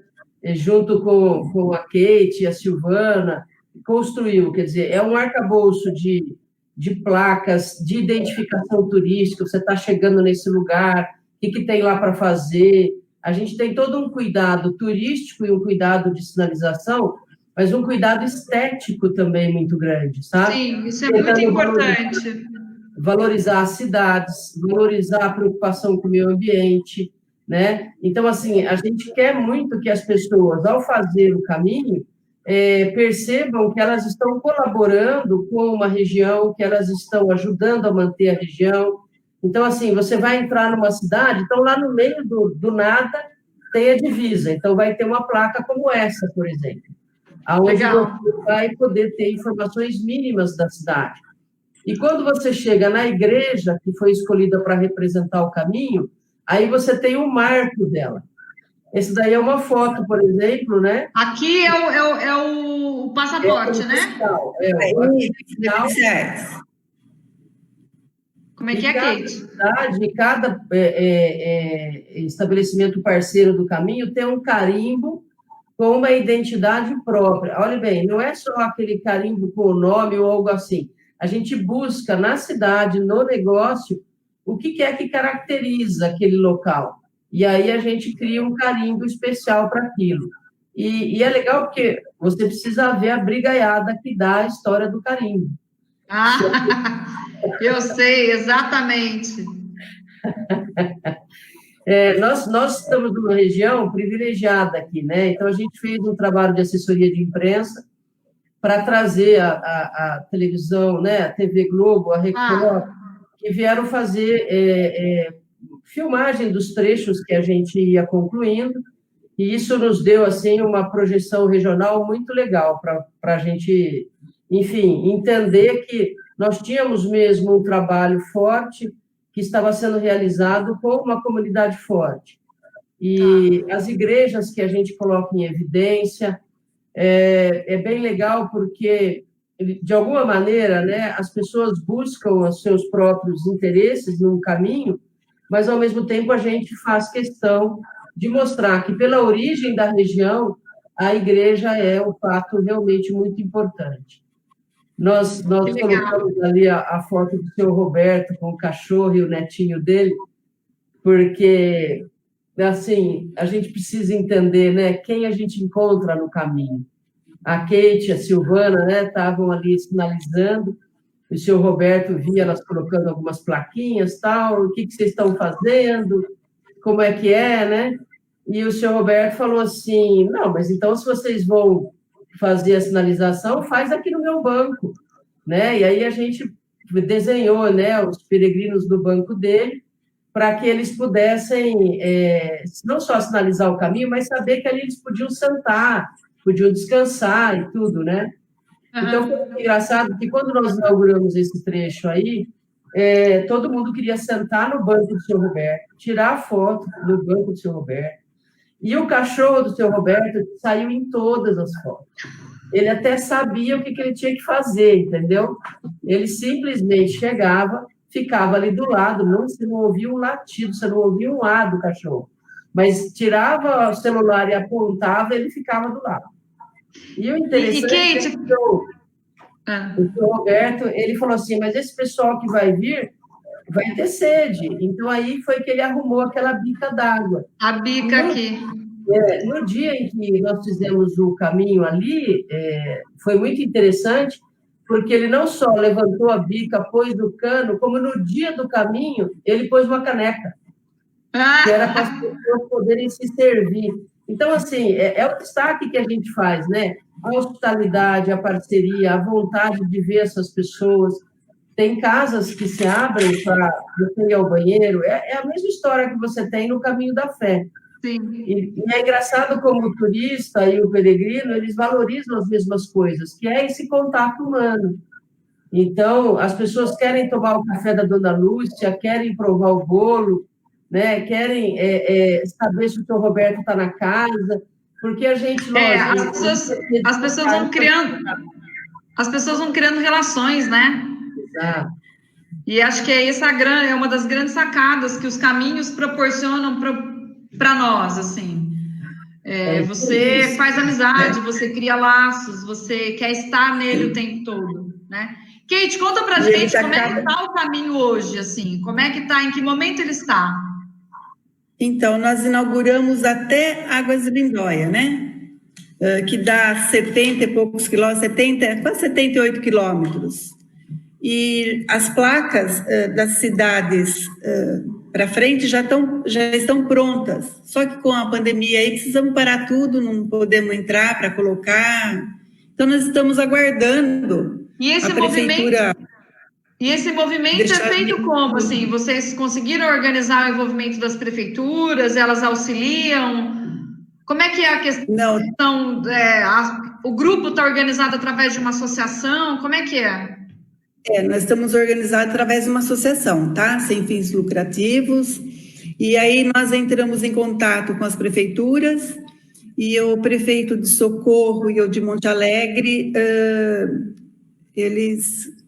junto com a Kate e a Silvana, construiu. Quer dizer, é um arcabouço de placas, de identificação turística, você está chegando nesse lugar, o que tem lá para fazer. A gente tem todo um cuidado turístico e um cuidado de sinalização, mas um cuidado estético também muito grande, sabe?
Sim, isso é muito importante.
Valorizar as cidades, valorizar a preocupação com o meio ambiente, né? Então, assim, a gente quer muito que as pessoas, ao fazer o caminho, percebam que elas estão colaborando com uma região, que elas estão ajudando a manter a região. Então, assim, você vai entrar numa cidade, então lá no meio do nada tem a divisa, então vai ter uma placa como essa, por exemplo, aonde você vai poder ter informações mínimas da cidade. E quando você chega na igreja, que foi escolhida para representar o caminho, aí você tem o marco dela. Esse daí é uma foto, por exemplo, né?
Aqui é o passaporte, né? Como é que é, Kate?
Cada estabelecimento parceiro do caminho tem um carimbo com uma identidade própria. Olha bem, não é só aquele carimbo com o nome ou algo assim. a gente busca na cidade, no negócio, o que é que caracteriza aquele local. E aí a gente cria um carimbo especial para aquilo. E é legal porque você precisa ver a brigaiada que dá a história do carimbo.
Ah, eu sei, exatamente.
Nós estamos numa região privilegiada aqui, né? Então, a gente fez um trabalho de assessoria de imprensa para trazer a televisão, né? A TV Globo, a Record, que vieram fazer filmagem dos trechos que a gente ia concluindo, e isso nos deu, assim, uma projeção regional muito legal para a gente, enfim, entender que nós tínhamos mesmo um trabalho forte que estava sendo realizado com uma comunidade forte. E as igrejas que a gente coloca em evidência, é bem legal porque, de alguma maneira, né, as pessoas buscam os seus próprios interesses num caminho, mas, ao mesmo tempo, a gente faz questão de mostrar que, pela origem da região, a igreja é um fato realmente muito importante. Nós colocamos ali a foto do seu Roberto com o cachorro e o netinho dele, porque, assim, a gente precisa entender, né, quem a gente encontra no caminho. A Kate, a Silvana, né, estavam ali sinalizando, o seu Roberto via elas colocando algumas plaquinhas, tal, o que vocês estão fazendo, como é que é, né? E o seu Roberto falou assim, não, mas então se vocês vão fazer a sinalização, faz aqui no meu banco, né? E aí a gente desenhou, né, os peregrinos do banco dele, para que eles pudessem não só sinalizar o caminho, mas saber que ali eles podiam sentar, podiam descansar e tudo, né? Então, foi muito engraçado que quando nós inauguramos esse trecho aí, todo mundo queria sentar no banco do seu Roberto, tirar a foto no banco do seu Roberto, e o cachorro do seu Roberto saiu em todas as fotos. Ele até sabia o que ele tinha que fazer, entendeu? Ele simplesmente chegava, ficava ali do lado, você não ouvia um latido, você não ouvia um ar do cachorro, mas tirava o celular e apontava, ele ficava do lado. E o interessante é que o seu Roberto, ele falou assim, mas esse pessoal que vai vir vai ter sede. Então, aí foi que ele arrumou aquela bica d'água.
A bica aqui.
No dia em que nós fizemos o caminho ali, foi muito interessante, porque ele não só levantou a bica, pôs no cano, como no dia do caminho, ele pôs uma caneca, que era para as pessoas poderem se servir. Então, assim, é o destaque que a gente faz, né? A hospitalidade, a parceria, a vontade de ver essas pessoas. Tem casas que se abrem para você ir ao banheiro. É a mesma história que você tem no Caminho da Fé.
Sim.
E é engraçado como o turista e o peregrino, eles valorizam as mesmas coisas, que é esse contato humano. Então, as pessoas querem tomar o café da Dona Lúcia, querem provar o bolo, né? Querem saber se o seu Roberto está na casa, porque a gente...
As pessoas vão criando relações, né?
Exato.
E acho que essa é uma das grandes sacadas que os caminhos proporcionam para nós, assim. Você faz amizade, você cria laços, você quer estar nele o tempo todo, né? Kate, conta pra gente como é que está o caminho hoje, assim, como é que está, em que momento ele está?
Então, nós inauguramos até Águas de Lindóia, né? Que dá 70 e poucos quilômetros, quase 78 quilômetros. E as placas das cidades para frente já estão prontas. Só que com a pandemia aí precisamos parar tudo, não podemos entrar para colocar. Então, nós estamos aguardando a prefeitura...
E esse movimento é feito como? Assim, vocês conseguiram organizar o envolvimento das prefeituras? Elas auxiliam? Como é que é a questão?
Não.
O grupo está organizado através de uma associação? Como é que é?
Nós estamos organizados através de uma associação, tá? Sem fins lucrativos. E aí nós entramos em contato com as prefeituras e o prefeito de Socorro e o de Monte Alegre, eles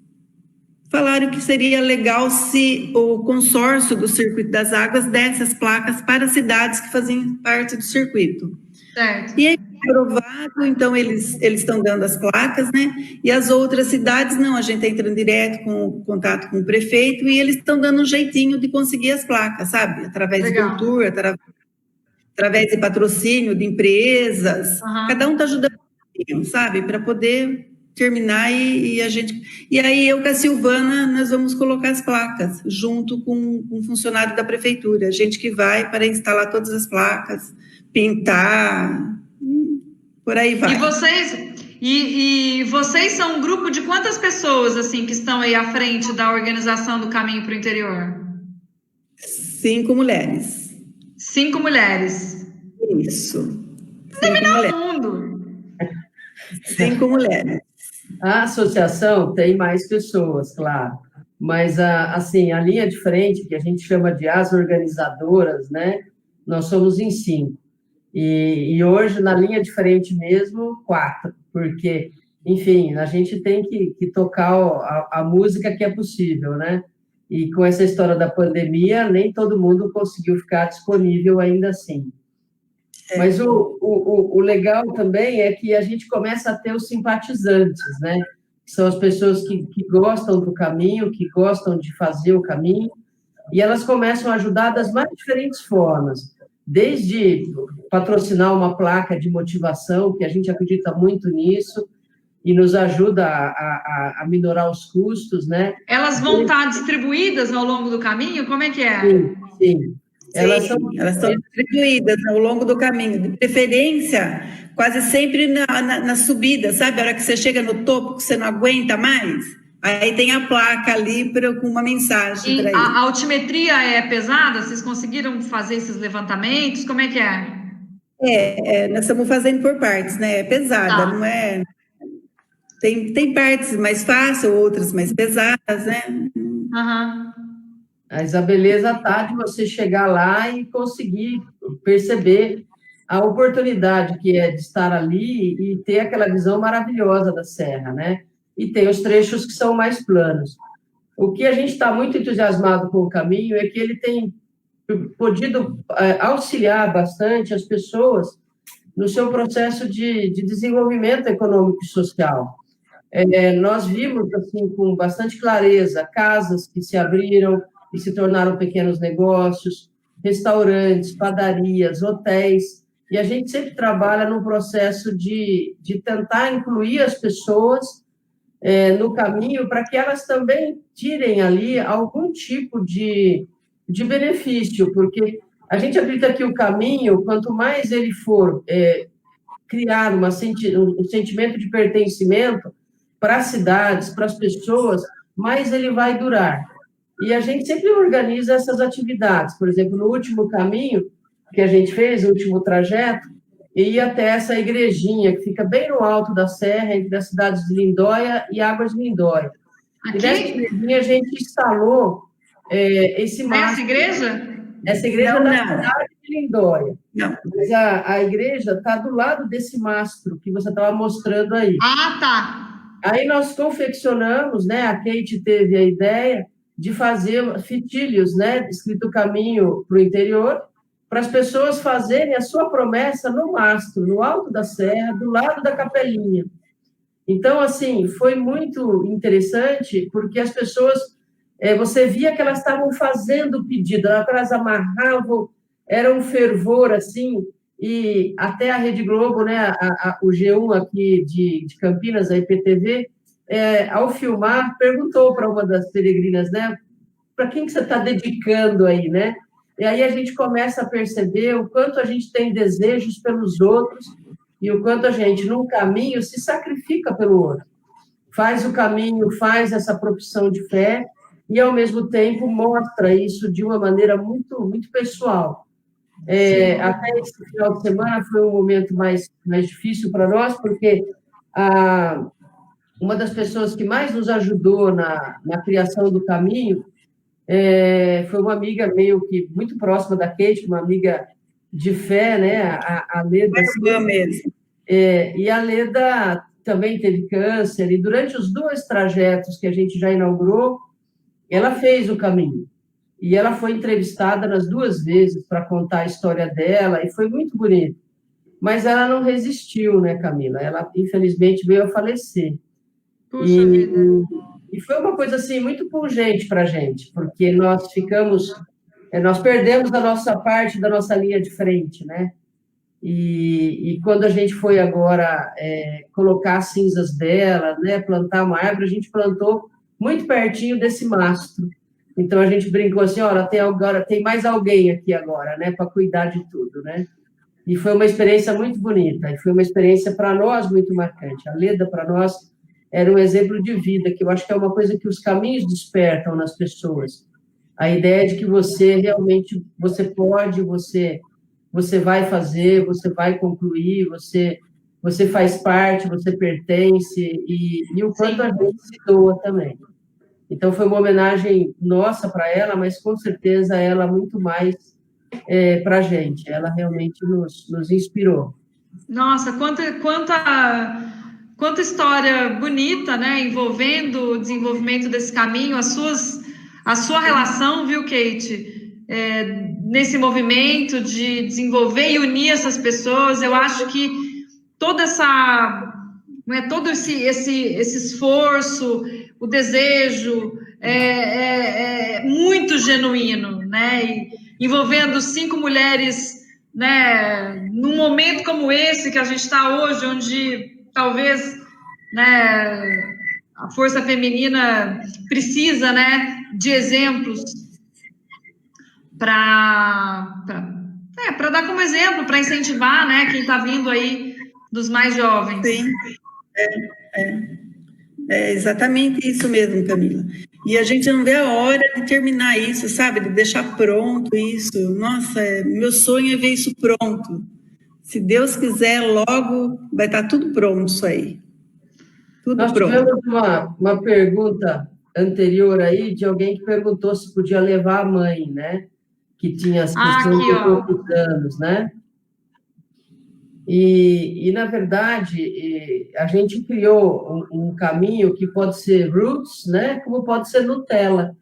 falaram que seria legal se o consórcio do Circuito das Águas desse as placas para cidades que faziam parte do circuito.
Certo.
E aí aprovado, então eles estão dando as placas, né? E as outras cidades não, a gente está entrando direto com contato com o prefeito e eles estão dando um jeitinho de conseguir as placas, sabe? Através de cultura, através de patrocínio de empresas, cada um está ajudando, sabe? Para poder terminar e a gente... E aí eu com a Silvana, nós vamos colocar as placas, junto com um funcionário da prefeitura, a gente que vai para instalar todas as placas, pintar, por aí vai.
E vocês são um grupo de quantas pessoas, assim, que estão aí à frente da organização do Caminho para o Interior?
5 mulheres.
5 mulheres.
Isso.
Dominar o mundo.
5 mulheres.
A associação tem mais pessoas, claro, mas assim, a linha de frente, que a gente chama de as organizadoras, né? Nós somos em 5. E hoje, na linha de frente mesmo, 4, porque, enfim, a gente tem que tocar a música que é possível, né? E com essa história da pandemia, nem todo mundo conseguiu ficar disponível ainda assim. Mas o legal também é que a gente começa a ter os simpatizantes, né? São as pessoas que gostam do caminho, que gostam de fazer o caminho, e elas começam a ajudar das mais diferentes formas, desde patrocinar uma placa de motivação, que a gente acredita muito nisso, e nos ajuda a minorar os custos, né?
Elas vão estar distribuídas ao longo do caminho? Como é que é?
Sim. Elas estão distribuídas ao longo do caminho, de preferência, quase sempre na subida, sabe? A hora que você chega no topo, que você não aguenta mais, aí tem a placa ali com uma mensagem para ele.
A altimetria é pesada? Vocês conseguiram fazer esses levantamentos? Como é que é?
Nós estamos fazendo por partes, né? É pesada, não é... Tem partes mais fáceis, outras mais pesadas, né?
Mas a beleza está de você chegar lá e conseguir perceber a oportunidade que é de estar ali e ter aquela visão maravilhosa da serra, né? E tem os trechos que são mais planos. O que a gente está muito entusiasmado com o caminho é que ele tem podido auxiliar bastante as pessoas no seu processo de desenvolvimento econômico e social. Nós vimos, assim, com bastante clareza, casas que se abriram e se tornaram pequenos negócios, restaurantes, padarias, hotéis, e a gente sempre trabalha num processo de tentar incluir as pessoas no caminho para que elas também tirem ali algum tipo de benefício, porque a gente acredita que o caminho, quanto mais ele for criar um sentimento de pertencimento para as cidades, para as pessoas, mais ele vai durar. E a gente sempre organiza essas atividades. Por exemplo, no último caminho que a gente fez, o último trajeto, ia até essa igrejinha que fica bem no alto da serra, entre as cidades de Lindóia e Águas de Lindóia. E nessa igrejinha a gente instalou esse mastro.
Essa igreja?
Essa igreja
Não,
da
não.
cidade de Lindóia.
Não.
Mas a igreja está do lado desse mastro que você estava mostrando aí.
Ah, tá.
Aí nós confeccionamos, né? A Kate teve a ideia de fazer fitilhos, né? Escrito Caminho para o Interior, para as pessoas fazerem a sua promessa no mastro, no alto da serra, do lado da capelinha. Então, assim, foi muito interessante, porque as pessoas, você via que elas estavam fazendo o pedido, elas amarravam, era um fervor, assim, e até a Rede Globo, né, o G1 aqui de Campinas, a IPTV, ao filmar, perguntou para uma das peregrinas, né, para quem que você está dedicando aí, né? E aí a gente começa a perceber o quanto a gente tem desejos pelos outros e o quanto a gente, num caminho, se sacrifica pelo outro. Faz o caminho, faz essa profissão de fé e, ao mesmo tempo, mostra isso de uma maneira muito, muito pessoal. Até esse final de semana foi um momento mais difícil para nós, porque uma das pessoas que mais nos ajudou na criação do caminho foi uma amiga meio que muito próxima da Kate, uma amiga de fé, né? A Leda.
Mesmo.
E a Leda também teve câncer, e durante os 2 trajetos que a gente já inaugurou, ela fez o caminho. E ela foi entrevistada nas 2 vezes para contar a história dela, e foi muito bonito. mas ela não resistiu, né, Camila? Ela, infelizmente, veio a falecer.
Puxa vida.
E foi uma coisa, assim, muito pungente para a gente, porque nós perdemos a nossa parte da nossa linha de frente, né? E quando a gente foi agora colocar as cinzas dela, né, plantar uma árvore, a gente plantou muito pertinho desse mastro. Então, a gente brincou assim, olha, tem mais alguém aqui agora, né, para cuidar de tudo, né? E foi uma experiência muito bonita, e foi uma experiência para nós muito marcante. A Leda, para nós, era um exemplo de vida, que eu acho que é uma coisa que os caminhos despertam nas pessoas. A ideia de que você realmente, você pode, você vai fazer, você vai concluir, você faz parte, você pertence, e o quanto a gente se doa também. Então, foi uma homenagem nossa para ela, mas com certeza ela muito mais para a gente. Ela realmente nos inspirou.
Nossa, quanta história bonita, né, envolvendo o desenvolvimento desse caminho, a sua relação, viu, Kate, nesse movimento de desenvolver e unir essas pessoas. Eu acho que toda todo esse esforço, o desejo é muito genuíno, né, e envolvendo 5 mulheres, né, num momento como esse que a gente está hoje, onde talvez, né, a força feminina precisa, né, de exemplos para dar como exemplo, para incentivar, né, quem está vindo aí dos mais jovens.
Sim, é exatamente isso mesmo, Camila. E a gente não vê a hora de terminar isso, sabe? De deixar pronto isso. Nossa, meu sonho é ver isso pronto. Se Deus quiser, logo vai estar tudo pronto isso aí. Tudo
Nós
pronto.
tivemos uma pergunta anterior aí de alguém que perguntou se podia levar a mãe, né? Que tinha 60 e poucos anos, né? E, na verdade, a gente criou um caminho que pode ser roots, né? Como pode ser Nutella,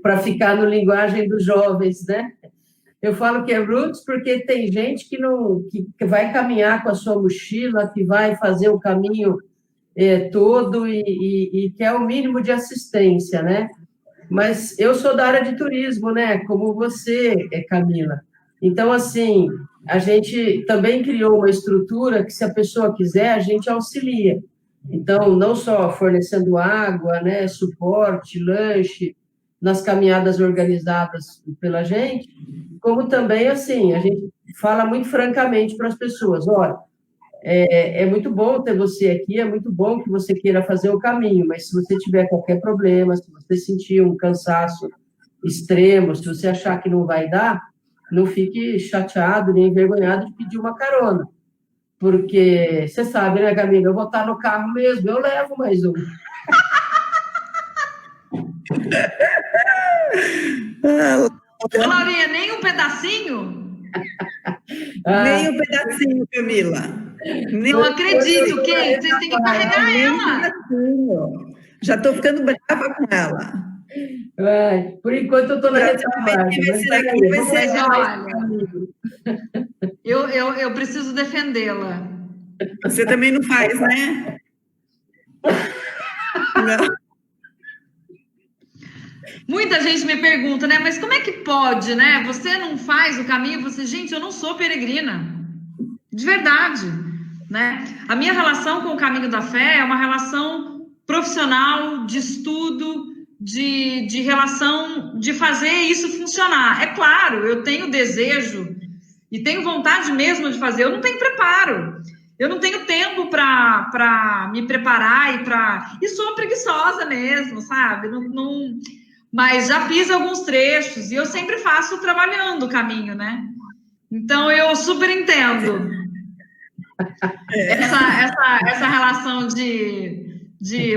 para ficar no linguagem dos jovens, né? Eu falo que é roots porque tem gente que vai caminhar com a sua mochila, que vai fazer o caminho todo e quer o mínimo de assistência, né? Mas eu sou da área de turismo, né? Como você, Camila. Então, assim, a gente também criou uma estrutura que, se a pessoa quiser, a gente auxilia. Então, não só fornecendo água, né, suporte, lanche, nas caminhadas organizadas pela gente, como também, assim, a gente fala muito francamente para as pessoas, olha, é muito bom ter você aqui, é muito bom que você queira fazer o caminho, mas se você tiver qualquer problema, se você sentir um cansaço extremo, se você achar que não vai dar, não fique chateado nem envergonhado de pedir uma carona. Porque, você sabe, né, Camila? Eu vou estar no carro mesmo, eu levo mais um.
Ô, Laurinha, nem um pedacinho?
Nem um pedacinho, Camila.
Não acredito, Kate, vocês têm que carregar ela.
Já estou ficando brava com ela.
Por enquanto eu estou na retaguarda.
Eu preciso defendê-la.
Você também não faz, né? Não.
Muita gente me pergunta, né? Mas como é que pode, né? Você não faz o caminho? Gente, eu não sou peregrina. De verdade, né? A minha relação com o caminho da fé é uma relação profissional, de estudo, de relação, de fazer isso funcionar. É claro, eu tenho desejo e tenho vontade mesmo de fazer. Eu não tenho preparo. Eu não tenho tempo para me preparar e sou preguiçosa mesmo, sabe? Mas já fiz alguns trechos e eu sempre faço trabalhando o caminho, né? Então, eu super entendo essa relação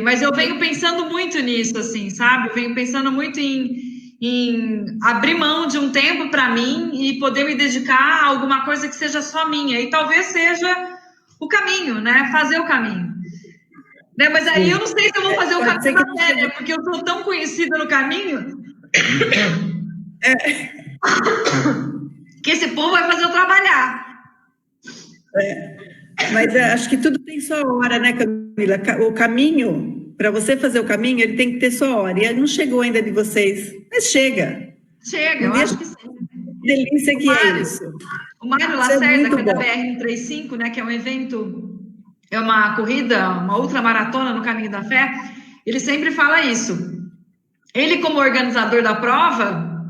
mas eu venho pensando muito nisso, assim, sabe? Eu venho pensando muito em abrir mão de um tempo para mim e poder me dedicar a alguma coisa que seja só minha. E talvez seja o caminho, né? Fazer o caminho. Né? Mas aí eu não sei se eu vou fazer o caminho da fé, né? Porque eu sou tão conhecida no caminho que esse povo vai fazer eu trabalhar.
Mas acho que tudo tem sua hora, né, Camila? O caminho, para você fazer o caminho, ele tem que ter sua hora. E ele não chegou ainda de vocês, mas chega.
Chega, eu acho que sim.
Que delícia que é isso.
O Mário Lacerda, que é da BR-135, né, que é um evento, é uma corrida, uma ultramaratona no Caminho da Fé, ele sempre fala isso. Ele, como organizador da prova,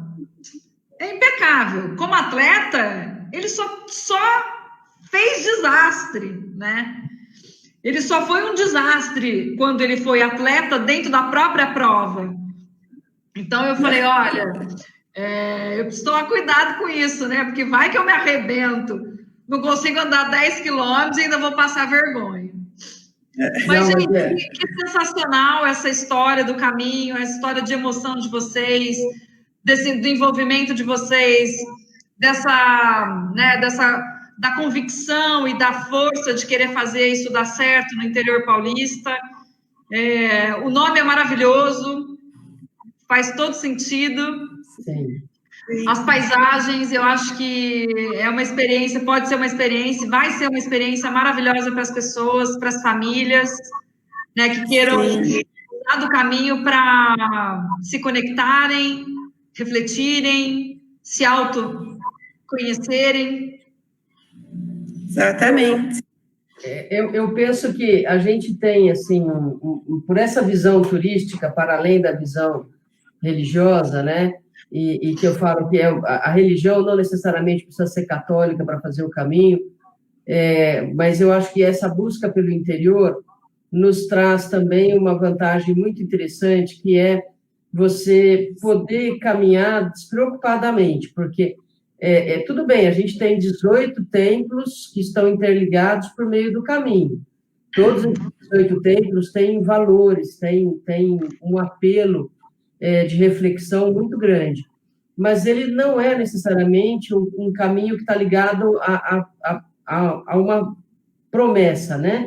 é impecável. Como atleta, ele só fez desastre, né? Ele só foi um desastre quando ele foi atleta dentro da própria prova. Então, eu falei, olha, eu preciso tomar cuidado com isso, né? Porque vai que eu me arrebento, não consigo andar 10 quilômetros e ainda vou passar vergonha. Mas, gente, que sensacional essa história do caminho, a história de emoção de vocês, do envolvimento de vocês, da convicção e da força de querer fazer isso dar certo no interior paulista. O nome é maravilhoso, faz todo sentido.
Sim.
As paisagens, eu acho que é uma experiência, pode ser uma experiência, vai ser uma experiência maravilhosa para as pessoas, para as famílias, né, que queiram usar do caminho para se conectarem, refletirem, se autoconhecerem.
Exatamente.
Eu penso que a gente tem, assim, por essa visão turística, para além da visão religiosa, né? E que eu falo que a religião não necessariamente precisa ser católica para fazer o caminho, mas eu acho que essa busca pelo interior nos traz também uma vantagem muito interessante, que é você poder caminhar despreocupadamente, porque tudo bem, a gente tem 18 templos que estão interligados por meio do caminho. Todos os 18 templos têm valores, têm um apelo de reflexão muito grande, mas ele não é necessariamente um caminho que está ligado a uma promessa, né?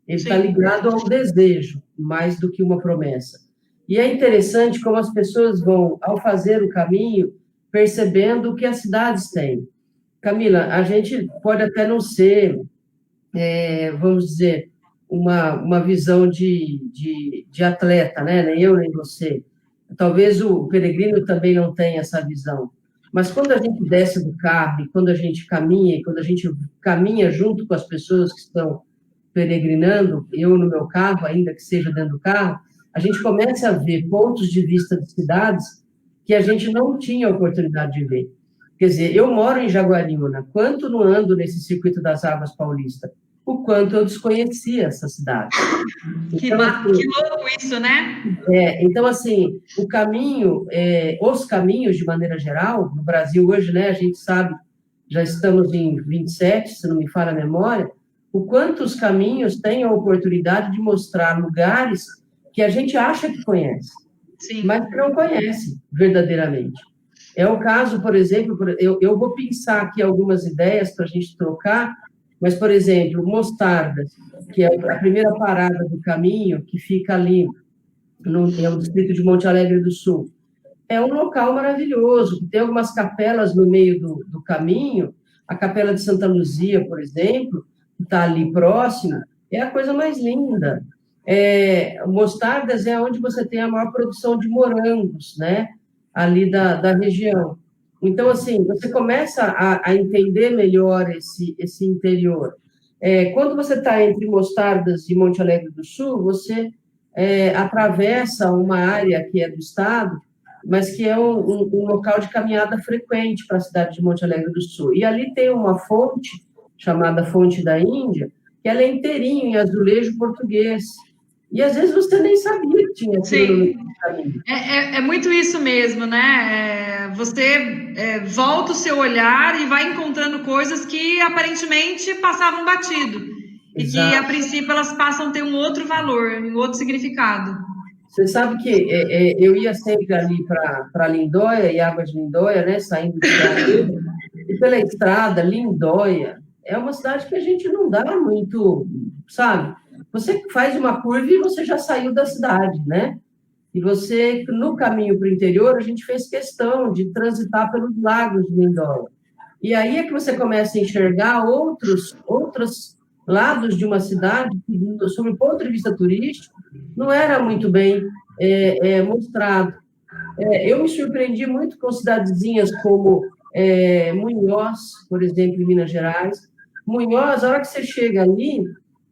Ele está ligado a um desejo, mais do que uma promessa. E é interessante como as pessoas vão, ao fazer o caminho, percebendo o que as cidades têm. Camila, a gente pode até não ser, vamos dizer, uma visão de atleta, né? Nem eu, nem você. Talvez o peregrino também não tenha essa visão. Mas quando a gente desce do carro, e quando a gente caminha junto com as pessoas que estão peregrinando, eu no meu carro, ainda que seja dentro do carro, a gente começa a ver pontos de vista de cidades que a gente não tinha oportunidade de ver. Quer dizer, eu moro em Jaguariúna, quanto não ando nesse circuito das águas paulista, o quanto eu desconhecia essa cidade.
Então, que louco isso, né?
Então, assim, o caminho, os caminhos, de maneira geral, no Brasil hoje, né, a gente sabe, já estamos em 27, se não me falha a memória, o quanto os caminhos têm a oportunidade de mostrar lugares que a gente acha que conhece,
Sim.
mas que não conhece verdadeiramente. É o caso, por exemplo, eu vou pensar aqui algumas ideias para a gente trocar, mas, por exemplo, Mostardas, que é a primeira parada do caminho, que fica ali no distrito de Monte Alegre do Sul, é um local maravilhoso, tem algumas capelas no meio do caminho, a Capela de Santa Luzia, por exemplo, que está ali próximo, é a coisa mais linda. Mostardas é onde você tem a maior produção de morangos, né? Ali da região. Então, assim, você começa a entender melhor esse interior. Quando você está entre Mostardas e Monte Alegre do Sul, você atravessa uma área que é do estado, mas que é um local de caminhada frequente para a cidade de Monte Alegre do Sul. E ali tem uma fonte, chamada Fonte da Índia, que ela é inteirinha em azulejo português. E, às vezes, você nem sabia que tinha aquilo no caminho.
É muito isso mesmo, né? Você volta o seu olhar e vai encontrando coisas que, aparentemente, passavam batido. E
Exato.
que, a princípio, elas passam a ter um outro valor, um outro significado.
Você sabe que eu ia sempre ali para Lindóia, e Águas de Lindóia, né? Saindo de Jaguariúna, e pela estrada, Lindóia, é uma cidade que a gente não dá muito, sabe? Você faz uma curva e você já saiu da cidade, né? E você, no caminho para o interior, a gente fez questão de transitar pelos lagos de Lindóia. E aí é que você começa a enxergar outros lados de uma cidade que, sob o ponto de vista turístico, não era muito bem mostrado. Eu me surpreendi muito com cidadezinhas como Munhoz, por exemplo, em Minas Gerais. Munhoz, a hora que você chega ali,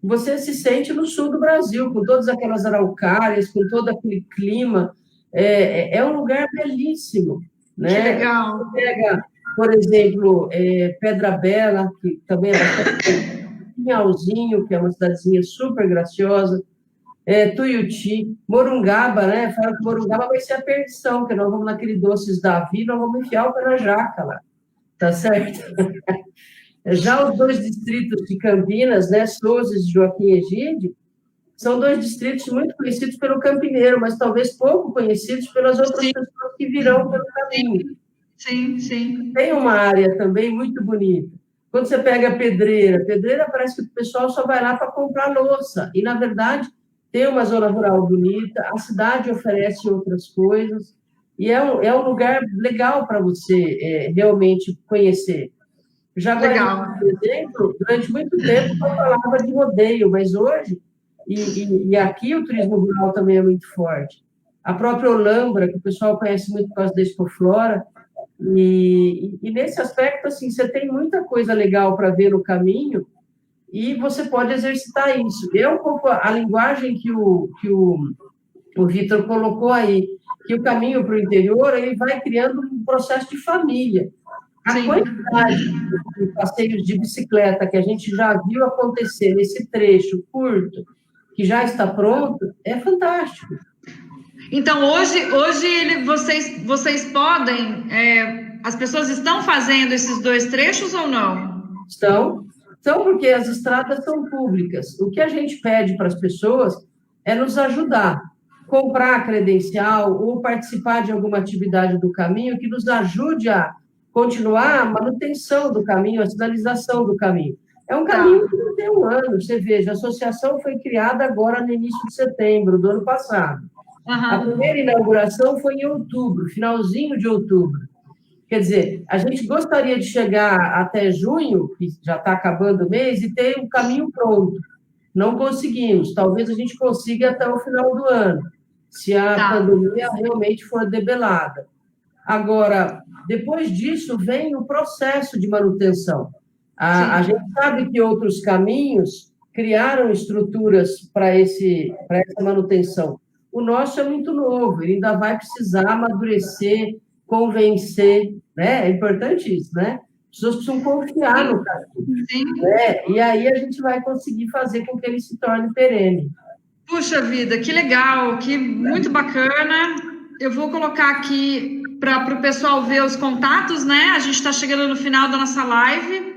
você se sente no sul do Brasil, com todas aquelas araucárias, com todo aquele clima. É um lugar belíssimo, né?
Que legal.
Você pega, por exemplo, Pedra Bela, que também é bastante Pinhalzinho, que é uma cidadezinha super graciosa, Tuiuti, Morungaba, né? Fala que Morungaba vai ser a perdição, porque nós vamos naquele Doces Davi, nós vamos enfiar o pé na jaca lá, tá certo? Já os 2 distritos de Campinas, né, Souzes e Joaquim Egídio, são 2 distritos muito conhecidos pelo campineiro, mas talvez pouco conhecidos pelas outras pessoas que virão pelo caminho.
Sim, sim.
Tem uma área também muito bonita. Quando você pega Pedreira parece que o pessoal só vai lá para comprar louça, e, na verdade, tem uma zona rural bonita, a cidade oferece outras coisas, e é um lugar legal para você realmente conhecer. Jaguaribe, por exemplo, durante muito tempo eu falava de rodeio, mas hoje, e aqui o turismo rural também é muito forte. A própria Olambra, que o pessoal conhece muito por causa da Expoflora, e nesse aspecto, assim, você tem muita coisa legal para ver no caminho, e você pode exercitar isso. É um pouco a linguagem que o Vitor colocou aí, que o caminho para o interior ele vai criando um processo de família. A quantidade de passeios de bicicleta que a gente já viu acontecer nesse trecho curto, que já está pronto, é fantástico.
Então, hoje vocês podem... as pessoas estão fazendo esses 2 trechos ou não?
Estão, porque as estradas são públicas. O que a gente pede para as pessoas é nos ajudar, comprar credencial ou participar de alguma atividade do caminho que nos ajude a continuar a manutenção do caminho, a sinalização do caminho. É um caminho que não tem um ano. Você veja, a associação foi criada agora no início de setembro do ano passado. Uhum. A primeira inauguração foi em outubro, finalzinho de outubro. Quer dizer, a gente gostaria de chegar até junho, que já está acabando o mês, e ter um caminho pronto. Não conseguimos. Talvez a gente consiga até o final do ano, se a pandemia realmente for debelada. Agora, depois disso, vem o processo de manutenção. A gente sabe que outros caminhos criaram estruturas para essa manutenção. O nosso é muito novo, ele ainda vai precisar amadurecer, convencer, né? É importante isso, né? As pessoas precisam confiar no caminho, né? E aí a gente vai conseguir fazer com que ele se torne perene.
Puxa vida, que legal, que muito bacana. Eu vou colocar aqui para o pessoal ver os contatos, né? A gente está chegando no final da nossa live.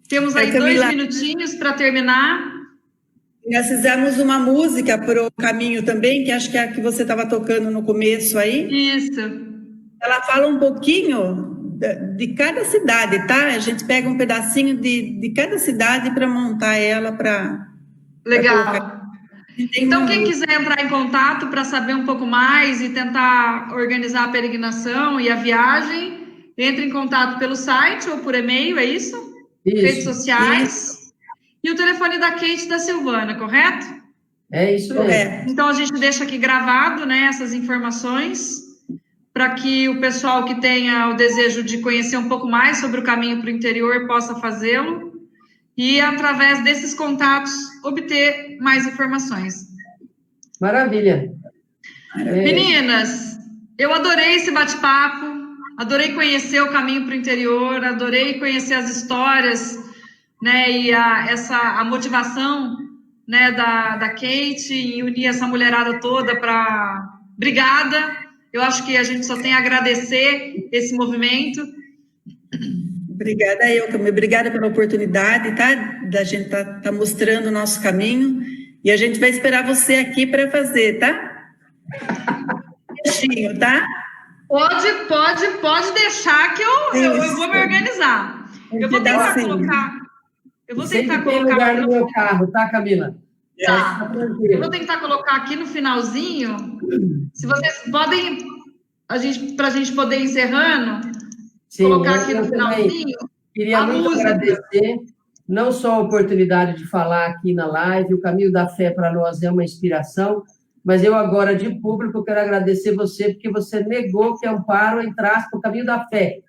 Temos aí 2 minutinhos para terminar.
Nós fizemos uma música para o caminho também, que acho que é a que você estava tocando no começo aí.
Isso.
Ela fala um pouquinho de cada cidade, tá? A gente pega um pedacinho de cada cidade para montar ela para...
Legal. Então, quem quiser entrar em contato para saber um pouco mais e tentar organizar a peregrinação e a viagem, entre em contato pelo site ou por e-mail, é isso? Redes sociais. Isso. E o telefone da Kate e da Silvana, correto?
É isso mesmo.
Então, a gente deixa aqui gravado, né, essas informações, para que o pessoal que tenha o desejo de conhecer um pouco mais sobre o caminho para o interior possa fazê-lo e, através desses contatos, obter mais informações.
Maravilha.
Meninas, eu adorei esse bate-papo, adorei conhecer o caminho para o interior, adorei conhecer as histórias, né, e a motivação, né, da Kate e unir essa mulherada toda para... Obrigada, eu acho que a gente só tem a agradecer esse movimento.
Obrigada, eu também. Obrigada pela oportunidade, tá? Da gente tá mostrando o nosso caminho, e a gente vai esperar você aqui para fazer, tá? Beijinho, tá?
Pode deixar que eu vou me organizar. Eu vou tentar colocar... Eu vou tentar colocar
lugar no meu carro, tá, Camila?
Tá. Eu vou tentar colocar aqui no finalzinho. Se vocês podem, para a gente poder ir encerrando,
Sim,
colocar aqui no
eu também
finalzinho
queria
a
muito
música.
agradecer, não só a oportunidade de falar aqui na live, o Caminho da Fé para nós é uma inspiração, mas eu agora, de público, quero agradecer você, porque você negou que Amparo entrasse para o Caminho da Fé,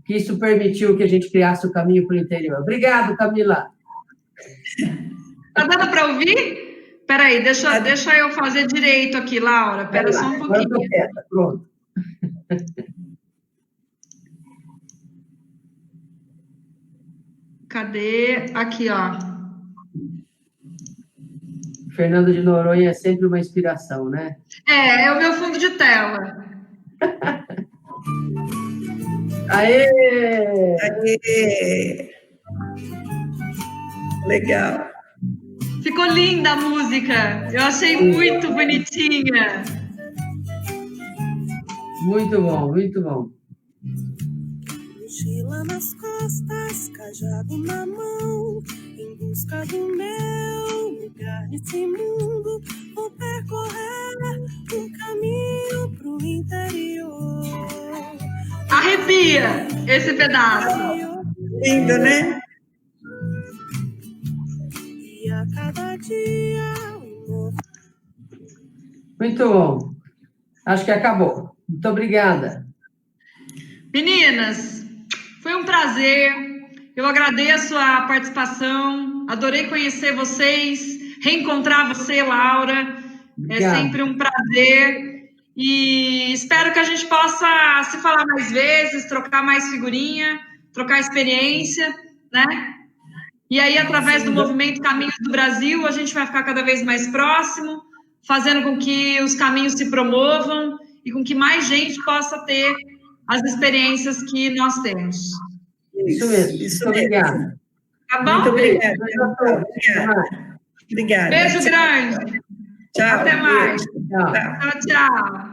que isso permitiu que a gente criasse o caminho para o interior. Obrigado, Camila.
Tá dando para ouvir? Peraí, deixa eu fazer direito aqui, Laura. Pera só um
Agora eu
pouquinho.
tô quieta, pronto.
Cadê? Aqui, ó.
Fernando de Noronha é sempre uma inspiração, né?
É o meu fundo de tela.
Aê!
Aê! Legal.
Ficou linda a música. Eu achei muito bonitinha.
Muito bom, muito bom.
Mochila nas costas, cajado na mão, em busca do meu lugar nesse mundo. Vou percorrer um caminho pro interior.
Arrepia esse pedaço.
Lindo, né?
E a cada dia um novo.
Muito bom. Acho que acabou. Muito obrigada.
Meninas, foi um prazer. Eu agradeço a participação. Adorei conhecer vocês, reencontrar você, Laura.
Obrigado.
É sempre um prazer. E espero que a gente possa se falar mais vezes, trocar mais figurinha, trocar experiência, né? E aí, através do movimento Caminhos do Brasil, a gente vai ficar cada vez mais próximo, fazendo com que os caminhos se promovam e com que mais gente possa ter as experiências que nós temos.
Isso mesmo.
Isso
Muito obrigada.
Tá bom?
Muito obrigada.
Obrigada.
Obrigada.
Beijo grande.
Tchau.
Até mais.
Tchau.
Tchau, tchau.